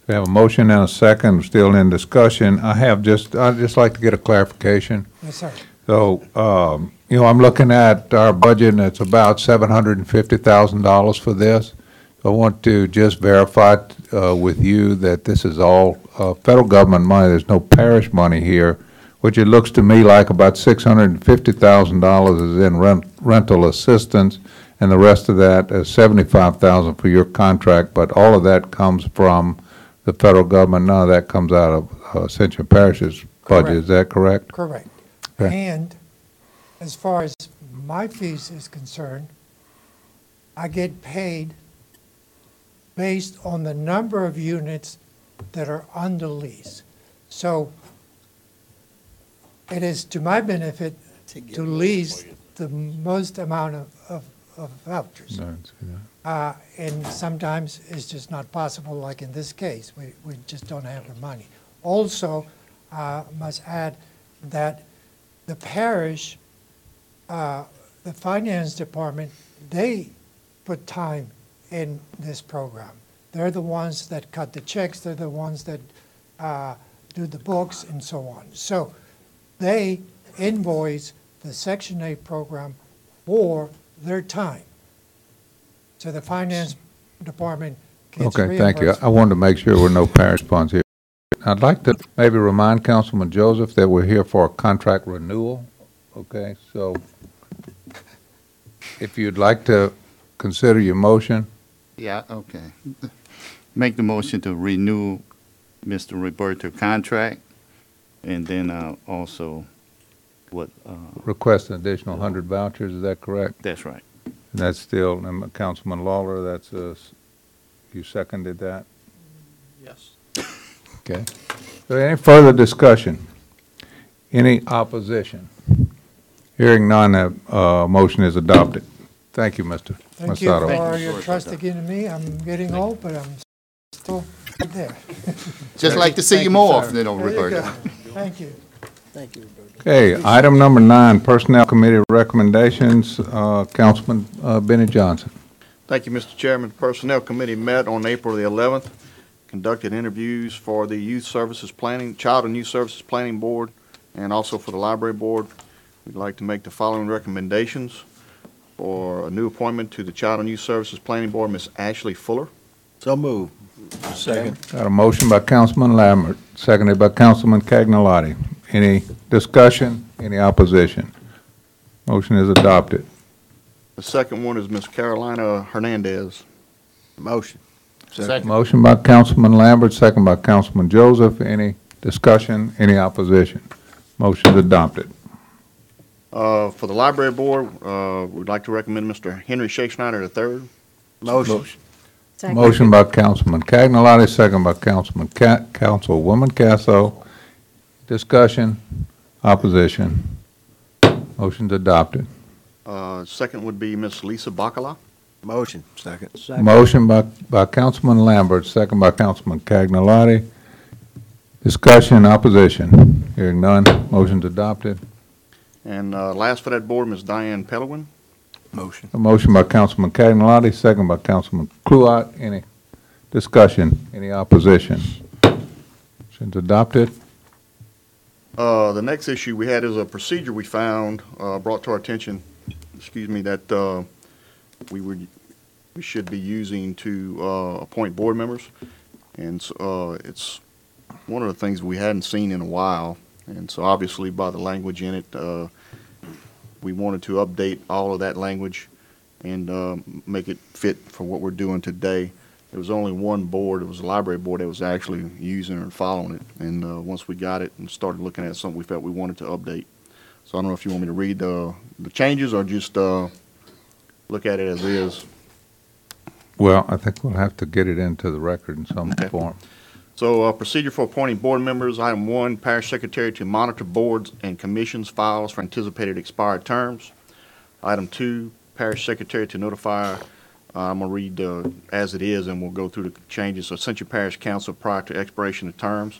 we have a motion and a second, we're still in discussion. I'd just like to get a clarification. Yes, sir. So, I'm looking at our budget, and it's about $750,000 for this. I want to just verify with you that this is all federal government money. There's no parish money here, which it looks to me like about $650,000 is in rental assistance, and the rest of that is $75,000 for your contract, but all of that comes from the federal government. None of that comes out of Ascension Parish's budget. Correct. Is that correct? Correct. Okay. And as far as my fees is concerned, I get paid based on the number of units that are under lease. So it is to my benefit to lease the most amount of vouchers. And sometimes it's just not possible, like in this case. We just don't have the money. Also, must add that the parish, the finance department, they put time in this program. They're the ones that cut the checks. They're the ones that do the books and so on. So they invoice the Section 8 program for their time. So the finance department gets Okay, thank you. reimbursed. I wanted to make sure there were no parish funds here. I'd like to maybe remind Councilman Joseph that we're here for a contract renewal. Okay, so if you'd like to consider your motion. Yeah, okay. Make the motion to renew Mr. Roberto contract, and then also what? Request an additional 100 vouchers, is that correct? That's right. And that's still, and Councilman Lawler, that's, you seconded that? Yes. Okay. So any further discussion? Any opposition? Hearing none, motion is adopted. Thank you, Mr. Thank you Masato. for your trust again in me. I'm getting old, but I'm still there. Just like to see you more often, Roberto. Thank you. Thank you, Roberto. Okay, item number 9, Personnel Committee recommendations. Councilman Benny Johnson. Thank you, Mr. Chairman. Personnel Committee met on April the 11th, conducted interviews for the Youth Services Planning, Child and Youth Services Planning Board, and also for the Library Board. We'd like to make the following recommendations for a new appointment to the Child and Youth Services Planning Board, Ms. Ashley Fuller. So moved. Second. Got a motion by Councilman Lambert, seconded by Councilman Cagnolati. Any discussion? Any opposition? Motion is adopted. The second one is Ms. Carolina Hernandez. Motion. Second. Motion by Councilman Lambert, second by Councilman Joseph. Any discussion? Any opposition? Motion is adopted. For the Library Board, we'd like to recommend Mr. Henry Shakespeare III. Motion. Second. Motion by Councilman Cagnolati, second by Councilwoman Casso. Discussion, opposition. Motion's adopted. Second would be Ms. Lisa Bacala. Motion. Second. Motion by Councilman Lambert, second by Councilman Cagnolati. Discussion, opposition. Hearing none, motion's adopted. And last for that board, Ms. Diane Pelowin. Motion. A motion by Councilman Cagnolati, second by Councilman Kluat. Any discussion, any opposition? Motion's adopted. The next issue we had is a procedure we found, brought to our attention, that we should be using to appoint board members. And so, it's one of the things we hadn't seen in a while. And so obviously by the language in it, we wanted to update all of that language and make it fit for what we're doing today. There was only one board, it was the library board, that was actually using and following it. And once we got it and started looking at something we felt we wanted to update. So I don't know if you want me to read the changes or just look at it as is. Well, I think we'll have to get it into the record in some form. So procedure for appointing board members, item 1, parish secretary to monitor boards and commissions files for anticipated expired terms. Item 2, parish secretary to notify, I'm going to read as it is and we'll go through the changes. Ascension Parish Council prior to expiration of terms,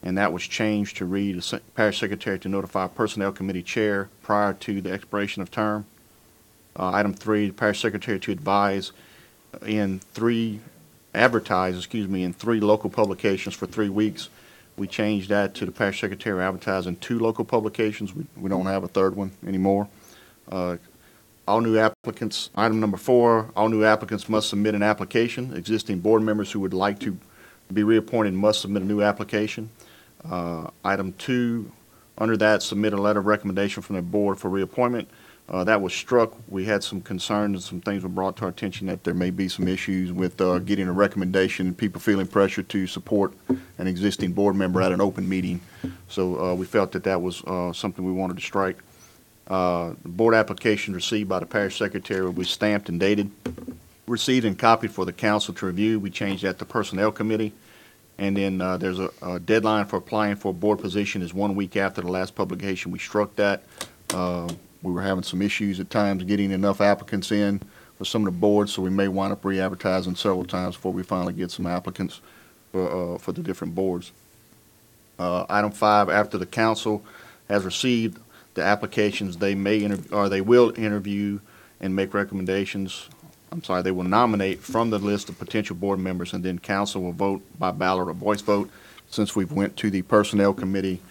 and that was changed to read parish secretary to notify personnel committee chair prior to the expiration of term. Item 3, parish secretary to advise advertise in 3 local publications for 3 weeks. We changed that to the parish secretary advertise in 2 local publications. We don't have a third one anymore. All new applicants, item number 4, all new applicants must submit an application. Existing board members who would like to be reappointed must submit a new application. Item 2, under that, submit a letter of recommendation from the board for reappointment. That was struck. We had some concerns and some things were brought to our attention that there may be some issues with getting a recommendation and people feeling pressure to support an existing board member at an open meeting. So we felt that that was something we wanted to strike. The board application received by the parish secretary will be stamped and dated. Received and copied for the council to review. We changed that to personnel committee. And then there's a deadline for applying for a board position is 1 week after the last publication. We struck that. We were having some issues at times getting enough applicants in for some of the boards, so we may wind up re-advertising several times before we finally get some applicants for the different boards. Item 5, after the council has received the applications, they will interview and make recommendations. They will nominate from the list of potential board members, and then council will vote by ballot or voice vote. Since we've went to the personnel committee,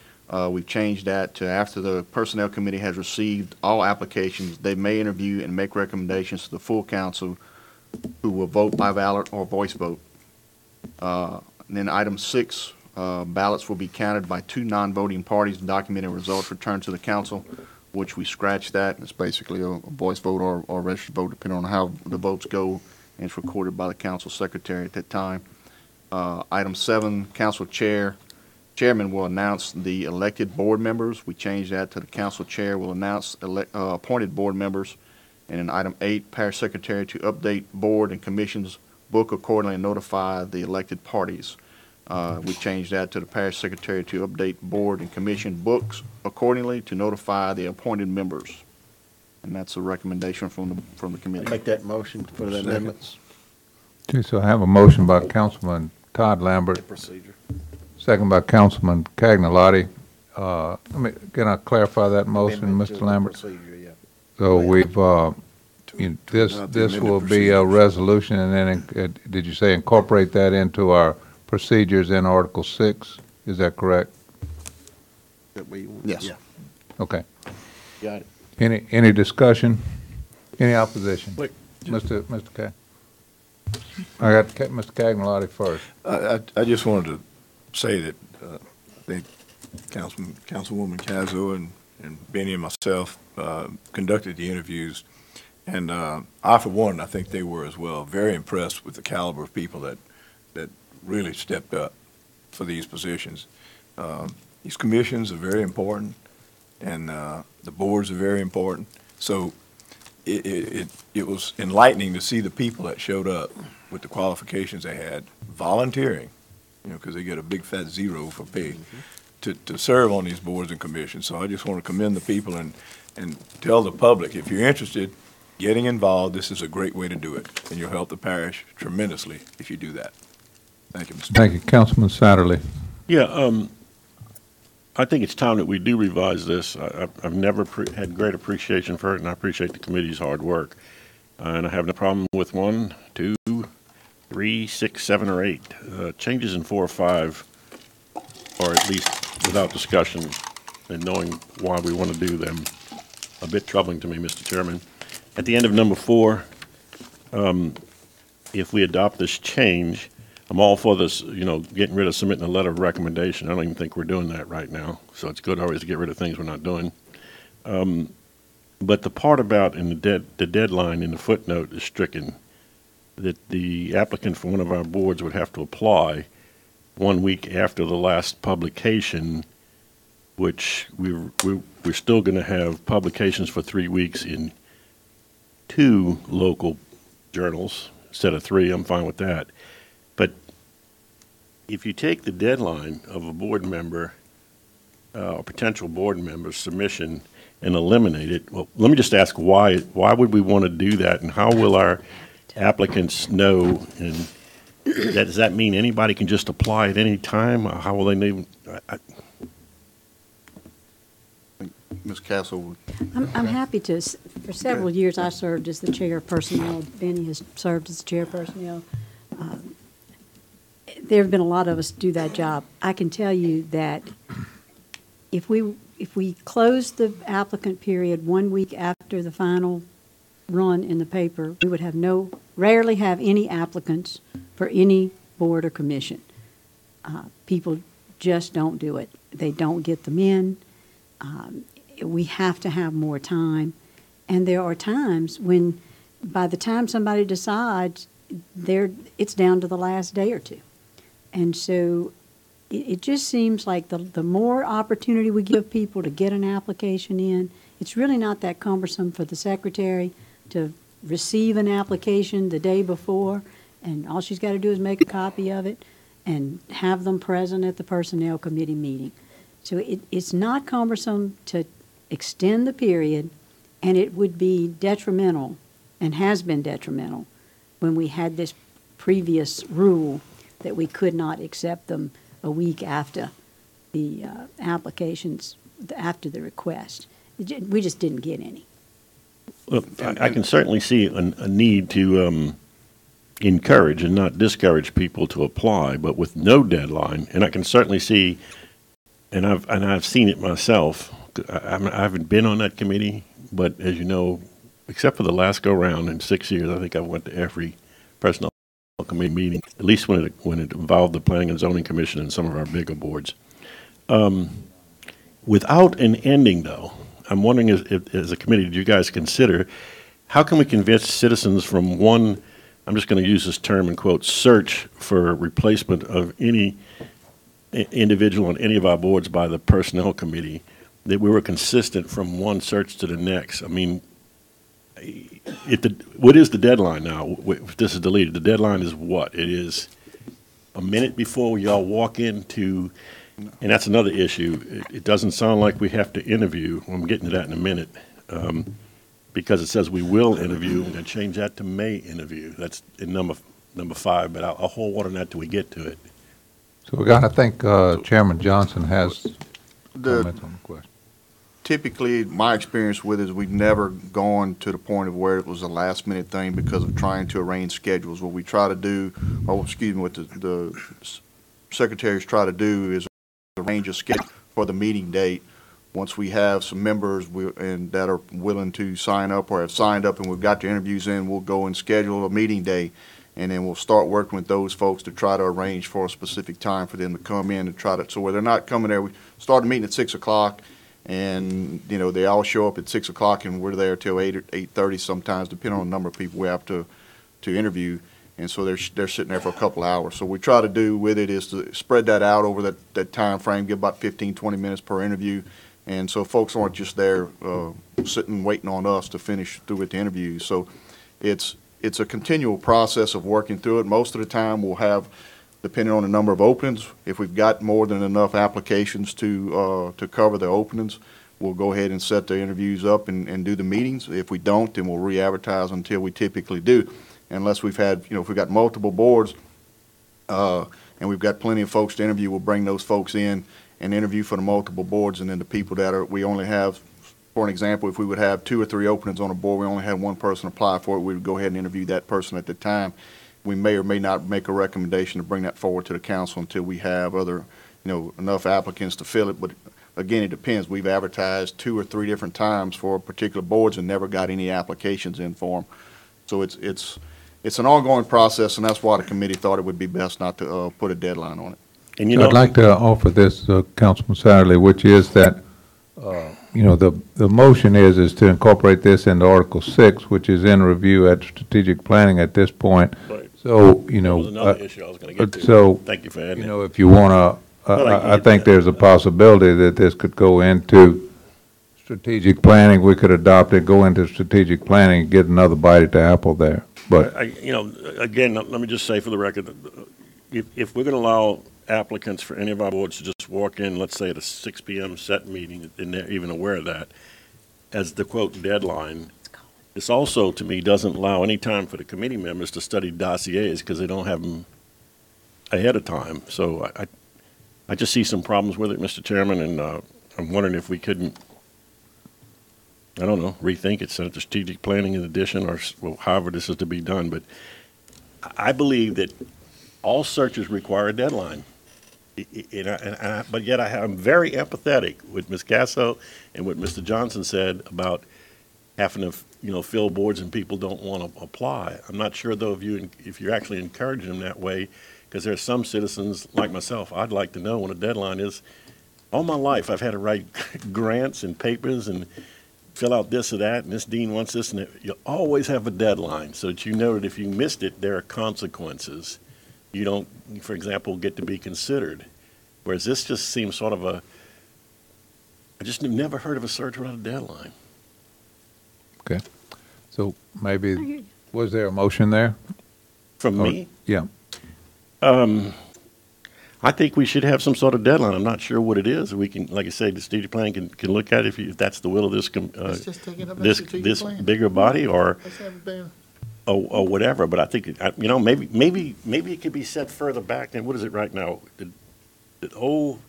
we've changed that to after the personnel committee has received all applications, they may interview and make recommendations to the full council who will vote by ballot or voice vote. And then item 6, ballots will be counted by 2 non-voting parties and documented results returned to the council, which we scratched that. It's basically a voice vote or registered vote depending on how the votes go, and it's recorded by the council secretary at that time. Item 7, council chairman will announce the elected board members. We changed that to the council chair will announce appointed board members. And in item 8, parish secretary to update board and commissions book accordingly and notify the elected parties. We changed that to the parish secretary to update board and commission books accordingly to notify the appointed members. And that's a recommendation from the committee. Make that motion for the amendments. Okay, so I have a motion by Councilman Todd Lambert. Procedure. Second by Councilman Cagnolati. Can I clarify that motion, Mr. Lambert? Procedure, yeah. So we've, this will be a resolution, and then, did you say incorporate that into our procedures in Article 6? Is that correct? Yes. Yeah. Okay. Got it. Any discussion? Any opposition? Wait, Mr. K. I got Mr. Cagnolati first. I just wanted to say that I think Councilwoman Cazo and Benny and myself conducted the interviews, and I, for one, I think they were as well very impressed with the caliber of people that really stepped up for these positions. These commissions are very important, and the boards are very important. So it was enlightening to see the people that showed up with the qualifications they had, volunteering, because they get a big fat zero for pay, to serve on these boards and commissions. So I just want to commend the people and tell the public, if you're interested, getting involved, this is a great way to do it, and you'll help the parish tremendously if you do that. Thank you, Mr. Thank you. Councilman Satterley. Yeah, I think it's time that we do revise this. I've never had great appreciation for it, and I appreciate the committee's hard work. And I have no problem with 1, 2, 3, 6, 7, or 8. Changes in 4 or 5 are at least without discussion and knowing why we want to do them a bit troubling to me, Mr. Chairman. At the end of number 4, if we adopt this change, I'm all for this, getting rid of submitting a letter of recommendation. I don't even think we're doing that right now. So it's good always to get rid of things we're not doing. But the part about in the deadline in the footnote is stricken, that the applicant for one of our boards would have to apply 1 week after the last publication, which we're still going to have publications for 3 weeks in 2 local journals instead of 3. I'm fine with that. But if you take the deadline of a board member, or potential board member's submission and eliminate it, well, let me just ask why would we want to do that, and how will our applicants know, and does that mean anybody can just apply at any time? How will they know? Ms. Castle. I'm happy to. For several years, I served as the chair of personnel. Benny has served as the chair of personnel. There have been a lot of us do that job. I can tell you that if we close the applicant period 1 week after the final run in the paper, we would have rarely have any applicants for any board or commission. People just don't do it. They don't get them in. We have to have more time. And there are times when by the time somebody decides, it's down to the last day or 2. And so it just seems like the more opportunity we give people to get an application in, it's really not that cumbersome for the secretary to receive an application the day before, and all she's got to do is make a copy of it and have them present at the personnel committee meeting. So it's not cumbersome to extend the period, and it would be detrimental, and has been detrimental, when we had this previous rule that we could not accept them a week after the applications, after the request. We just didn't get any. Well, I can certainly see a need to encourage and not discourage people to apply, but with no deadline. And I can certainly see, and I've seen it myself. I haven't been on that committee, but as you know, except for the last go round in 6 years, I think I went to every personnel committee meeting, at least when it involved the Planning and Zoning Commission and some of our bigger boards. Without an ending, though, I'm wondering, if, as a committee, did you guys consider, how can we convince citizens from one, I'm just going to use this term in quotes, search for replacement of any individual on any of our boards by the Personnel Committee, that we were consistent from one search to the next? I mean, what is the deadline now? If this is deleted, the deadline is what? It is a minute before y'all walk into, and that's another issue. It doesn't sound like we have to interview. I'm getting to that in a minute, because it says we will interview. I'm going to change that to may interview. That's in number 5, but I'll hold on that till we get to it. So we're going to think Chairman Johnson has comments on the question. Typically, my experience with it is we've never gone to the point of where it was a last-minute thing because of trying to arrange schedules. What we try to do, what the secretaries try to do is arrange a schedule for the meeting date. Once we have some members that are willing to sign up or have signed up and we've got the interviews in, we'll go and schedule a meeting day, and then we'll start working with those folks to try to arrange for a specific time for them to come in and try to, so where they're not coming there. We start the meeting at 6 o'clock. And, they all show up at 6 o'clock and we're there till 8 or 8:30 sometimes, depending on the number of people we have to interview. And so they're sitting there for a couple of hours. So what we try to do with it is to spread that out over that time frame, give about 15, 20 minutes per interview. And so folks aren't just there sitting waiting on us to finish through with the interviews. So it's it's a continual process of working through it. Most of the time, we'll have, depending on the number of openings, if we've got more than enough applications to cover the openings, we'll go ahead and set the interviews up and do the meetings. If we don't, then we'll re-advertise until we typically do. Unless we've had, if we've got multiple boards, and we've got plenty of folks to interview, we'll bring those folks in and interview for the multiple boards, and then the people that we only have, for an example, if we would have 2 or 3 openings on a board, we only had one person apply for it, we would go ahead and interview that person at the time. We may or may not make a recommendation to bring that forward to the council until we have enough applicants to fill it. But again, it depends. We've advertised 2 or 3 different times for particular boards and never got any applications in for them. So it's an ongoing process, and that's why the committee thought it would be best not to put a deadline on it. And I'd like to offer this, Councilman Satterley, which is that, the motion is to incorporate this into Article 6, which is in review at strategic planning at this point. Right. So, That was another issue I was going to get to. So, thank you for adding if you want to, I think there's a possibility that this could go into strategic planning. We could adopt it, go into strategic planning, and get another bite at the apple there. But again, let me just say for the record, if we're going to allow applicants for any of our boards to just walk in, let's say at a 6 p.m. set meeting, and they're even aware of that, as the quote deadline, this also, to me, doesn't allow any time for the committee members to study dossiers because they don't have them ahead of time. So I just see some problems with it, Mr. Chairman, and I'm wondering if we couldn't, I don't know, rethink it, set it to strategic planning in addition, or however this is to be done. But I believe that all searches require a deadline. But yet I'm very empathetic with Ms. Gasso and what Mr. Johnson said about having to, fill boards and people don't want to apply. I'm not sure, though, if you're actually encouraging them that way, because there are some citizens like myself, I'd like to know when a deadline is. All my life, I've had to write grants and papers and fill out this or that, and this dean wants this, and you always have a deadline so that you know that if you missed it, there are consequences. You don't, for example, get to be considered. Whereas this just seems sort of I just never heard of a search without a deadline. Okay. So maybe, was there a motion there? From me? Yeah. I think we should have some sort of deadline. I'm not sure what it is. We can, like I say, the strategic plan can look at it if that's the will of this this bigger body, or whatever. But I think maybe it could be set further back than what is it right now? The old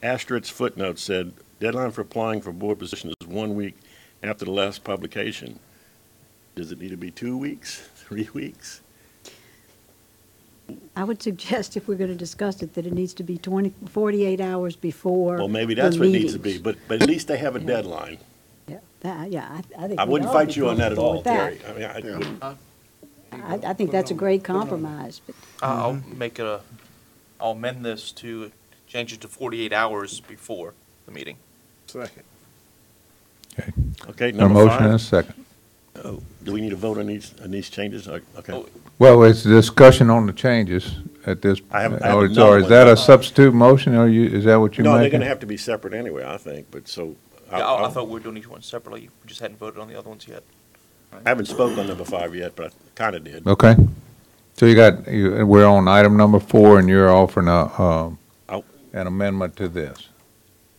asterisk footnote said deadline for applying for board position is 1 week after the last publication. Does it need to be 2 weeks, 3 weeks? I would suggest, if we're going to discuss it, that it needs to be 48 hours before. Well, maybe that's what it needs to be, but at least they have a deadline. Yeah, I think I wouldn't fight you on that at all, Terry. I think that's a great compromise. But I'll amend this to change it to 48 hours before the meeting. Second. Okay, A number motion 5. and a second. Do we need to vote on these changes? Okay. Well, it's a discussion on the changes at this. I have Is another one. that a substitute motion, or is that what you're making? No, they're going to have to be separate anyway, I think, but so. I thought we were doing each one separately. We just hadn't voted on the other ones yet. I haven't spoken on number 5 yet, but I kind of did. Okay. So we're on item number 4, and you're offering an amendment to this.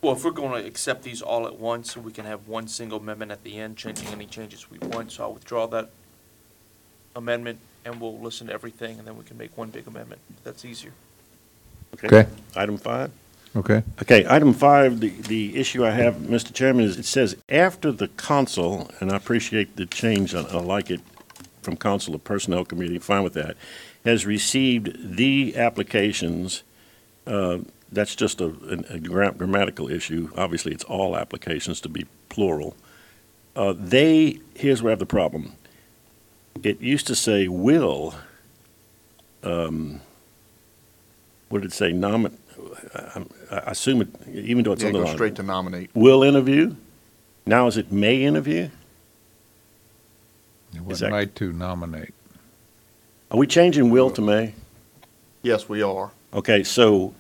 Well, if we're going to accept these all at once, we can have one single amendment at the end, changing any changes we want. So I'll withdraw that amendment, and we'll listen to everything, and then we can make one big amendment. That's easier. Okay. Item 5? Okay. Okay, item 5, the issue I have, Mr. Chairman, is it says after the council, and I appreciate the change, I like it, from council to personnel committee, fine with that, has received the applications. That's just a grammatical issue. Obviously, it's all applications to be plural. Here's where I have the problem. It used to say will, what did it say, I assume it, even though it's Go underlined. straight to nominate. Will interview? Now is it may interview? It was right to nominate. Are we changing will to may? Yes, we are. Okay, so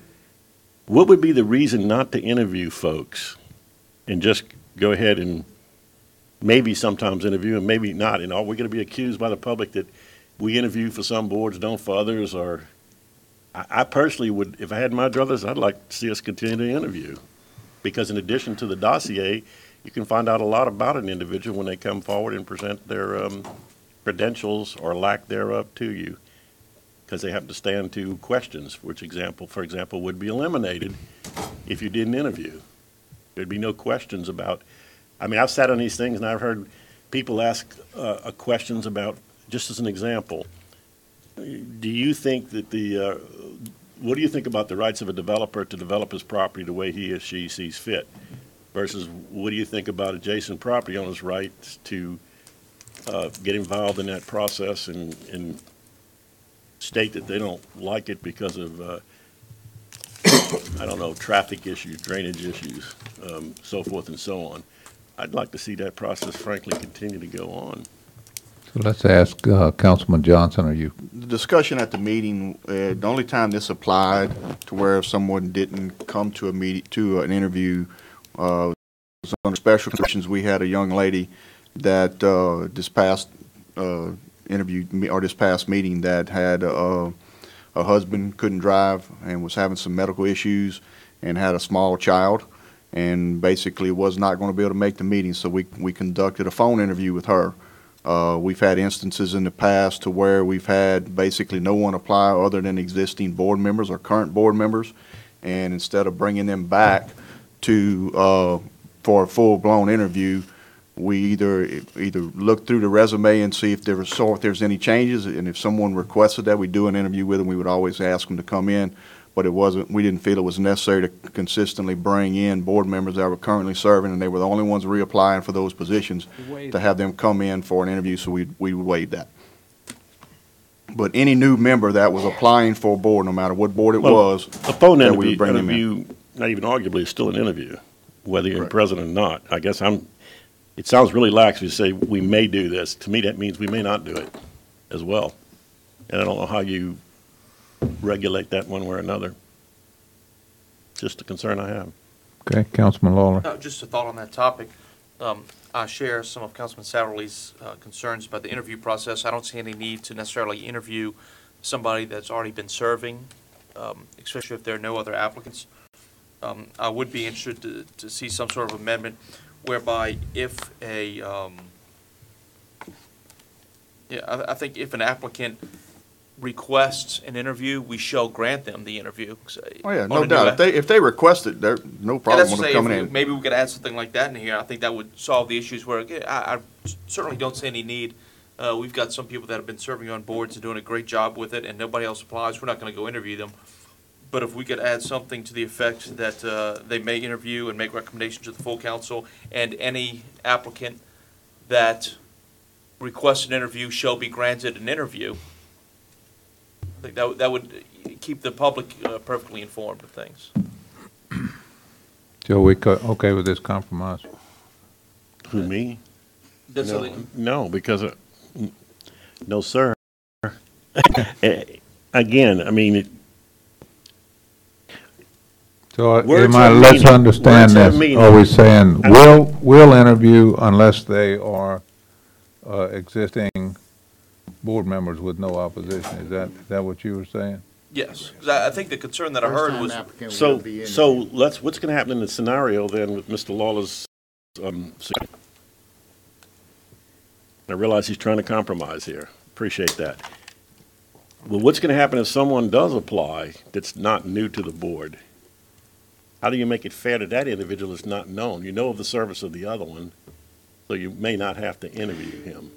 what would be the reason not to interview folks and just go ahead and maybe sometimes interview and maybe not? And are we going to be accused by the public that we interview for some boards, don't for others, or I personally would, if I had my druthers, I'd like to see us continue to interview. Because in addition to the dossier, you can find out a lot about an individual when they come forward and present their credentials or lack thereof to you. Because they have to stand to questions, which for example, would be eliminated if you didn't interview. There'd be no questions about, I mean, I've sat on these things and I've heard people ask questions about, just as an example, do you think that what do you think about the rights of a developer to develop his property the way he or she sees fit? Versus what do you think about adjacent property owners' rights to get involved in that process and state that they don't like it because of, I don't know, traffic issues, drainage issues, so forth and so on. I'd like to see that process, frankly, continue to go on. So let's ask Councilman Johnson, are you? The discussion at the meeting, the only time this applied to where if someone didn't come to an interview, was under special conditions. We had a young lady that this past meeting that had a husband couldn't drive and was having some medical issues and had a small child and basically was not going to be able to make the meeting. So we conducted a phone interview with her. We've had instances in the past to where we've had basically no one apply other than existing board members or current board members, and instead of bringing them back to for a full-blown interview, we either look through the resume and see if there's any changes, and if someone requested that, we do an interview with them. We would always ask them to come in, but we didn't feel it was necessary to consistently bring in board members that were currently serving, and they were the only ones reapplying for those positions, to have them come in for an interview, so we would waive that. But any new member that was applying for a board, no matter what board it was, a phone that we would bring them interview, not even arguably, is still an interview, whether you're president or not. I guess it sounds really lax if you say we may do this. To me, that means we may not do it as well. And I don't know how you regulate that one way or another. Just a concern I have. Okay, Councilman Lawler. Just a thought on that topic. I share some of Councilman Satterley's concerns about the interview process. I don't see any need to necessarily interview somebody that's already been serving, especially if there are no other applicants. I would be interested to see some sort of amendment whereby if I think if an applicant requests an interview, we shall grant them the interview. Oh yeah, no doubt. If they request it, there's no problem with them coming in. Maybe we could add something like that in here. I think that would solve the issues where I certainly don't see any need. We've got some people that have been serving on boards and doing a great job with it, and nobody else applies. We're not going to go interview them. But if we could add something to the effect that they may interview and make recommendations to the full council, and any applicant that requests an interview shall be granted an interview, I think that would keep the public perfectly informed of things. Joe, we okay with this compromise? Who, me? No, because, no, sir. Again, I mean, so let's understand this. Are we saying we'll interview unless they are existing board members with no opposition? Is that what you were saying? Yes, because I think the concern that I heard was so what's going to happen in the scenario then with Mr. Lawler's? I realize he's trying to compromise here. Appreciate that. Well, what's going to happen if someone does apply that's not new to the board? How do you make it fair that that individual is not known? You know of the service of the other one, so you may not have to interview him.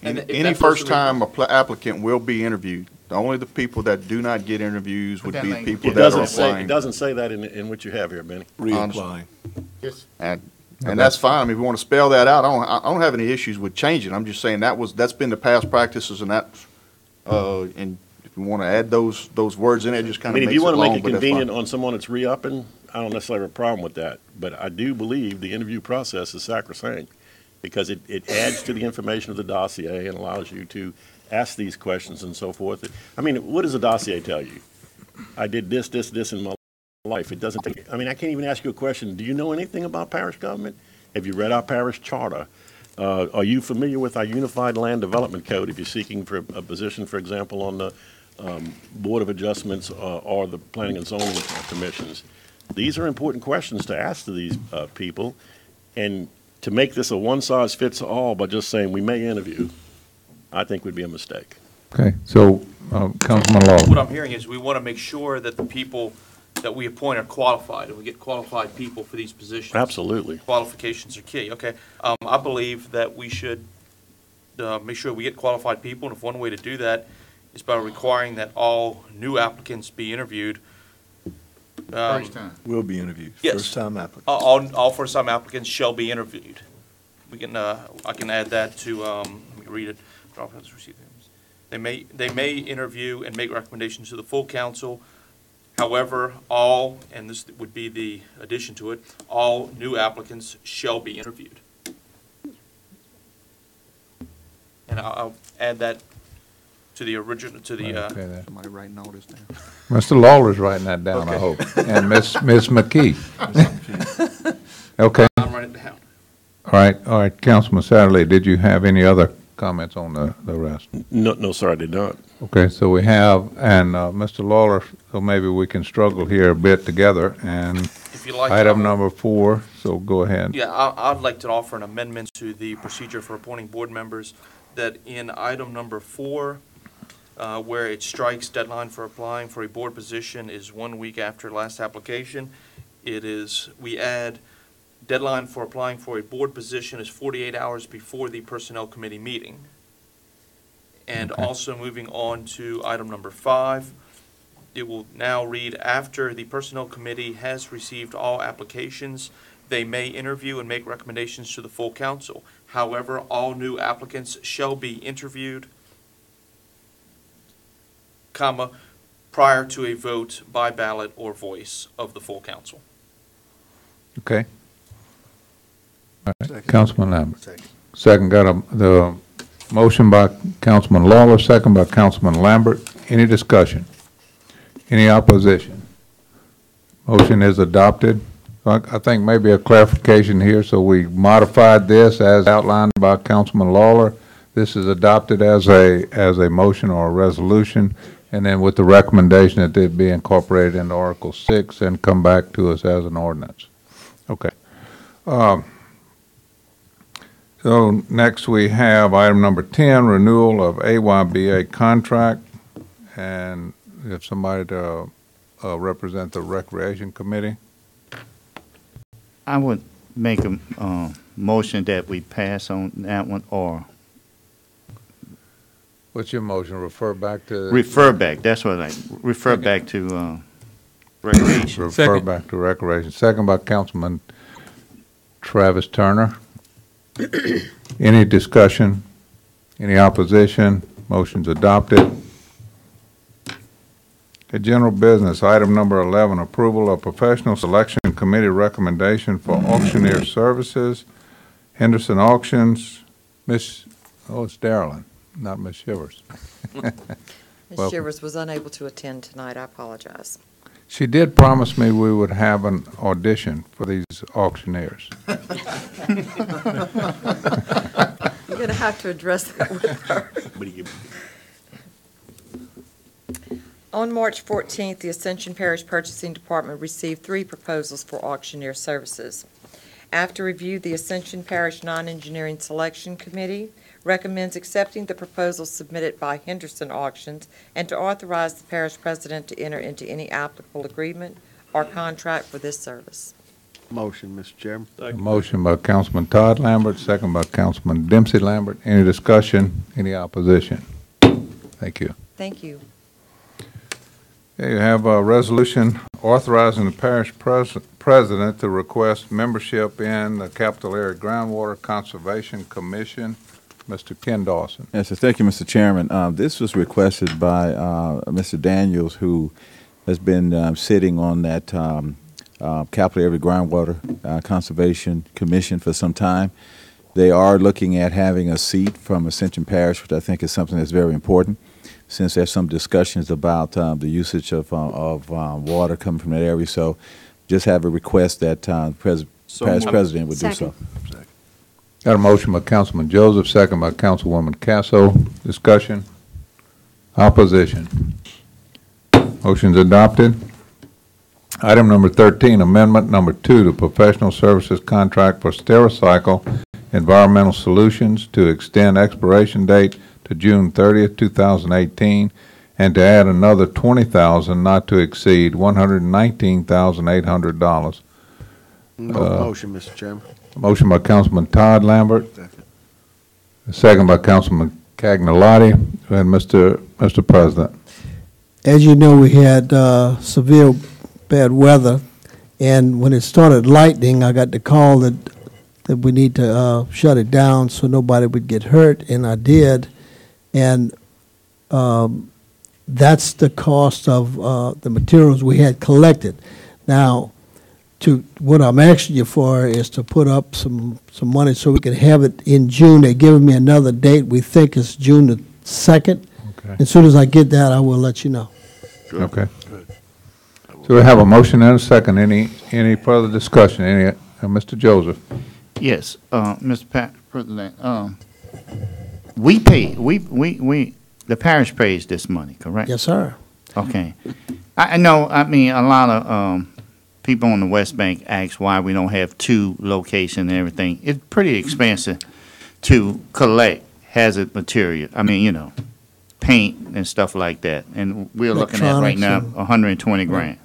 Any first-time applicant will be interviewed. Only the people that do not get interviews would be people that are applying. It doesn't say that in what you have here, Benny. Reapplying. Yes. And that's fine. I mean, if you want to spell that out, I don't have any issues with changing. I'm just saying that's been the past practices, and and if you want to add those words in it, just kind of makes it long. If you want to make it convenient on someone that's re-upping, I don't necessarily have a problem with that. But I do believe the interview process is sacrosanct because it adds to the information of the dossier and allows you to ask these questions and so forth. I mean, what does a dossier tell you? I did this in my life. It doesn't take, I mean, I can't even ask you a question. Do you know anything about parish government? Have you read our parish charter? Are you familiar with our Unified Land Development Code if you're seeking for a position, for example, on the Board of Adjustments or the Planning and Zoning Commissions? These are important questions to ask to these people, and to make this a one-size-fits-all by just saying we may interview, I think would be a mistake. Okay, so Councilman Law. What I'm hearing is we want to make sure that the people that we appoint are qualified, and we get qualified people for these positions. Absolutely. Qualifications are key, okay. I believe that we should make sure we get qualified people, and if one way to do that is by requiring that all new applicants be interviewed. First time. Will be interviewed. Yes. First-time applicants. All first-time applicants shall be interviewed. We can, I can add that to, let me read it. They may interview and make recommendations to the full council. However, all, and this would be the addition to it, all new applicants shall be interviewed. And I'll add that to the original, to the, Somebody writing all this down. Mr. Lawler's writing that down, I hope, and Ms. McKee. Okay. I'm writing it down. All right, Councilman Satterley, did you have any other comments on the rest? No, sir, I did not. Okay, so we have, and Mr. Lawler, so maybe we can struggle here a bit together, and If you like, item number 4, so go ahead. Yeah, I'd like to offer an amendment to the procedure for appointing board members, that in item number 4, where it strikes deadline for applying for a board position is 1 week after last application, we add deadline for applying for a board position is 48 hours before the Personnel Committee meeting. And also moving on to item number 5, it will now read, after the Personnel Committee has received all applications, they may interview and make recommendations to the full council. However, all new applicants shall be interviewed, comma, prior to a vote by ballot or voice of the full council. Okay. All right, Councilman Lambert. Second, got the motion by Councilman Lawler, second by Councilman Lambert. Any discussion? Any opposition? Motion is adopted. I think maybe a clarification here, so we modified this as outlined by Councilman Lawler. This is adopted as a motion or a resolution, and then with the recommendation that it be incorporated into Article 6 and come back to us as an ordinance. Okay. So next we have item number 10, renewal of AYBA contract, and if somebody to represent the Recreation Committee. I would make a motion that we pass on that one, or What's your motion? Refer back to? refer back. That's what refer back to Recreation. Refer back to Recreation. Second by Councilman Travis Turner. Any discussion? Any opposition? Motion's adopted. Okay, general business, item number 11, approval of professional selection committee recommendation for auctioneer services. Henderson Auctions, it's Darylyn, not Ms. Shivers. Ms. Welcome. Shivers was unable to attend tonight. I apologize. She did promise me we would have an audition for these auctioneers. You're going to have to address that with her. On March 14th, the Ascension Parish Purchasing Department received 3 proposals for auctioneer services. After review, the Ascension Parish Non-Engineering Selection Committee recommends accepting the proposals submitted by Henderson Auctions and to authorize the parish president to enter into any applicable agreement or contract for this service. Motion, Mr. Chairman. Motion by Councilman Todd Lambert, second by Councilman Dempsey Lambert. Any discussion? Any opposition? Thank you. Thank you. Okay, you have a resolution authorizing the parish president to request membership in the Capital Area Groundwater Conservation Commission. Mr. Ken Dawson. Yes, sir. Thank you, Mr. Chairman. This was requested by Mr. Daniels, who has been sitting on that Capital Area Groundwater Conservation Commission for some time. They are looking at having a seat from Ascension Parish, which I think is something that's very important, since there's some discussions about the usage of water coming from that area. So just have a request that parish president would do so. Got a motion by Councilman Joseph, second by Councilwoman Casso. Discussion. Opposition. Motion's adopted. Item number 13, amendment number 2 to professional services contract for Stericycle Environmental Solutions to extend expiration date to June 30th, 2018, and to add another $20,000 not to exceed $119,800. Motion, Mr. Chairman. Motion by Councilman Todd Lambert. Second by Councilman Cagnolati. And Mr. President. As you know, we had severe bad weather, and when it started lightning, I got the call that we need to shut it down so nobody would get hurt, and I did. And that's the cost of the materials we had collected. Now, what I'm asking you for is to put up some money so we can have it in June. They're giving me another date. We think it's June the 2nd. Okay. As soon as I get that, I will let you know. Good. Okay. Good. So we have a motion and a second. Any further discussion? Mr. Joseph? Yes, Mr. President, the parish pays this money, correct? Yes, sir. Okay. I know, I mean, a lot of people on the West Bank ask why we don't have 2 locations and everything. It's pretty expensive to collect hazard material. I mean, you know, paint and stuff like that. And we're looking at right now 120 grand.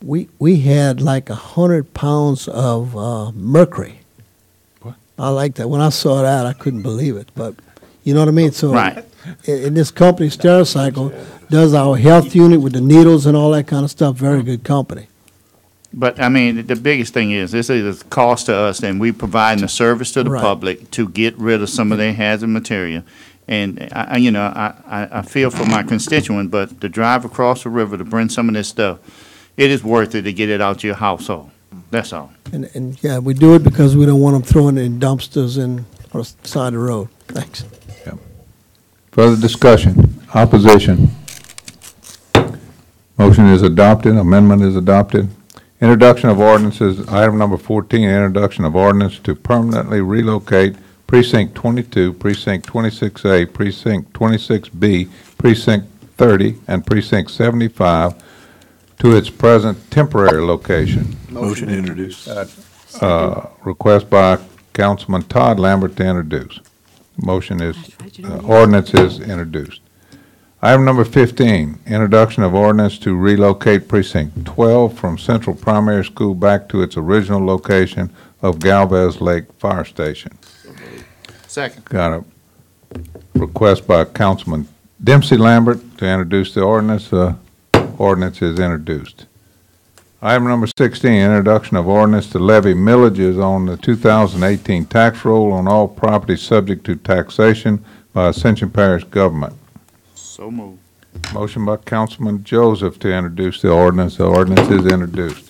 We had like 100 pounds of mercury. What? I like that. When I saw that, I couldn't believe it. But you know what I mean? So right. In this company, Stericycle, does our health unit with the needles and all that kind of stuff. Very good company. But, I mean, the biggest thing is, this is a cost to us, and we providing a service to the public to get rid of some of their hazard material. And, I feel for my constituent, but to drive across the river to bring some of this stuff, it is worth it to get it out your household. That's all. And yeah, we do it because we don't want them throwing it in dumpsters on the side of the road. Thanks. Yeah. Further discussion? Opposition? Motion is adopted. Amendment is adopted. Introduction of ordinances, item number 14, introduction of ordinance to permanently relocate Precinct 22, Precinct 26A, Precinct 26B, Precinct 30, and Precinct 75 to its present temporary location. Motion introduced. Request by Councilman Todd Lambert to introduce. Motion is, ordinance is introduced. Item number 15, introduction of ordinance to relocate Precinct 12 from Central Primary School back to its original location of Galvez Lake Fire Station. Second. Got a request by Councilman Dempsey Lambert to introduce the ordinance. Ordinance is introduced. Item number 16, introduction of ordinance to levy millages on the 2018 tax roll on all properties subject to taxation by Ascension Parish government. So moved. Motion by Councilman Joseph to introduce the ordinance. The ordinance is introduced.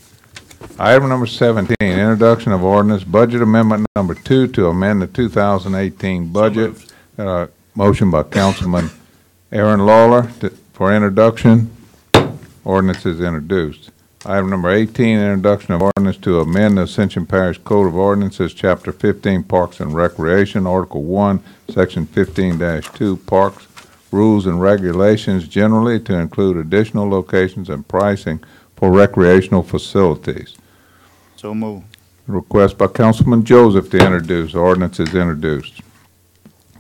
Item number 17, introduction of ordinance, budget amendment number 2 to amend the 2018 budget. Motion by Councilman Aaron Lawler for introduction. Ordinance is introduced. Item number 18, introduction of ordinance to amend the Ascension Parish Code of Ordinances, Chapter 15, Parks and Recreation, Article 1, Section 15-2, Parks, Rules and Regulations generally to include additional locations and pricing for recreational facilities. So moved. Request by Councilman Joseph to introduce. Ordinance is introduced.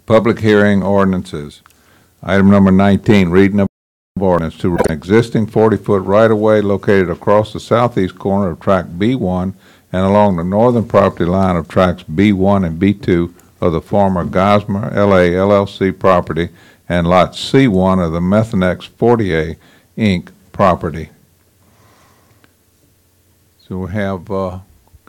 Public hearing ordinances. Item number 19, reading of ordinance to an existing 40-foot right-of-way located across the southeast corner of Tract B1 and along the northern property line of Tracts B1 and B2 of the former Gosmer LA LLC property and Lot C1 of the Methanex 40A Inc. property. So we have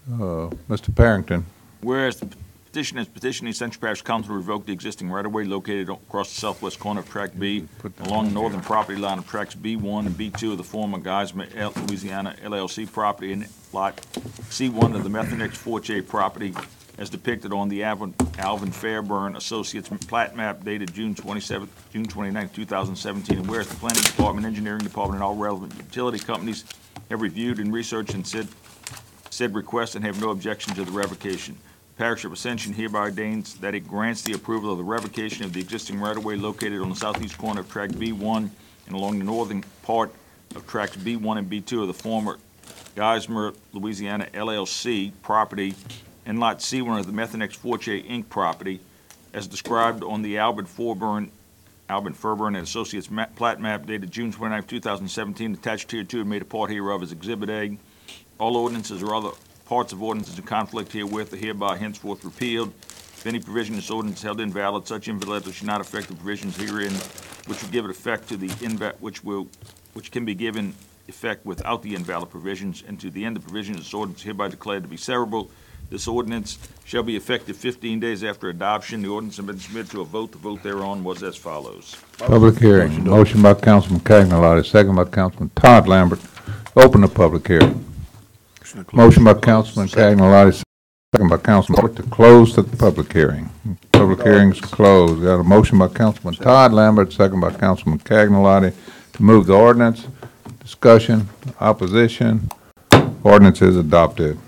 Mr. Parrington. Whereas the petitioner is petitioning Ascension Parish Council to revoke the existing right-of-way located across the southwest corner of Tract B along the northern property line of Tracts B1 and B2 of the former Gosmer Louisiana LLC property and Lot C1 of the Methanex 40A property as depicted on the Alvin Fairburn Associates plat map dated June 29, 2017. And whereas the Planning Department, Engineering Department, and all relevant utility companies have reviewed and researched and said request and have no objection to the revocation. Parish of Ascension hereby ordains that it grants the approval of the revocation of the existing right-of-way located on the southeast corner of Tract B1 and along the northern part of Tracts B1 and B2 of the former Geismar, Louisiana LLC property and Lot C1 of the Methanex Forte Inc. property as described on the Albert Furburn and Associates plat map dated June 29, 2017, attached here to and made a part hereof as Exhibit A. All ordinances or other parts of ordinances in conflict herewith are hereby henceforth repealed. If any provision of this ordinance is held invalid, such invalidity should not affect the provisions herein, which will give it effect to the which can be given effect without the invalid provisions, and to the end of provisions of this ordinance hereby declared to be severable. This ordinance shall be effective 15 days after adoption. The ordinance has been submitted to a vote. The vote thereon was as follows. Public hearing. Motion by Councilman Cagnolati, second by Councilman Todd Lambert. Open the public hearing. Motion by Councilman Cagnolati, second by Councilman Court to close the public hearing. Public hearing's closed. Got a motion by Councilman Todd Lambert, second by Councilman Cagnolati to move the ordinance. Discussion, opposition. Ordinance is adopted.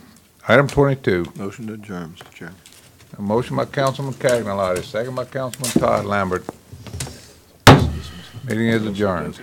Item 22. Motion to adjourn, Mr. Chairman. A motion by Councilman Cagnolati, second by Councilman Todd Lambert. Meeting is adjourned.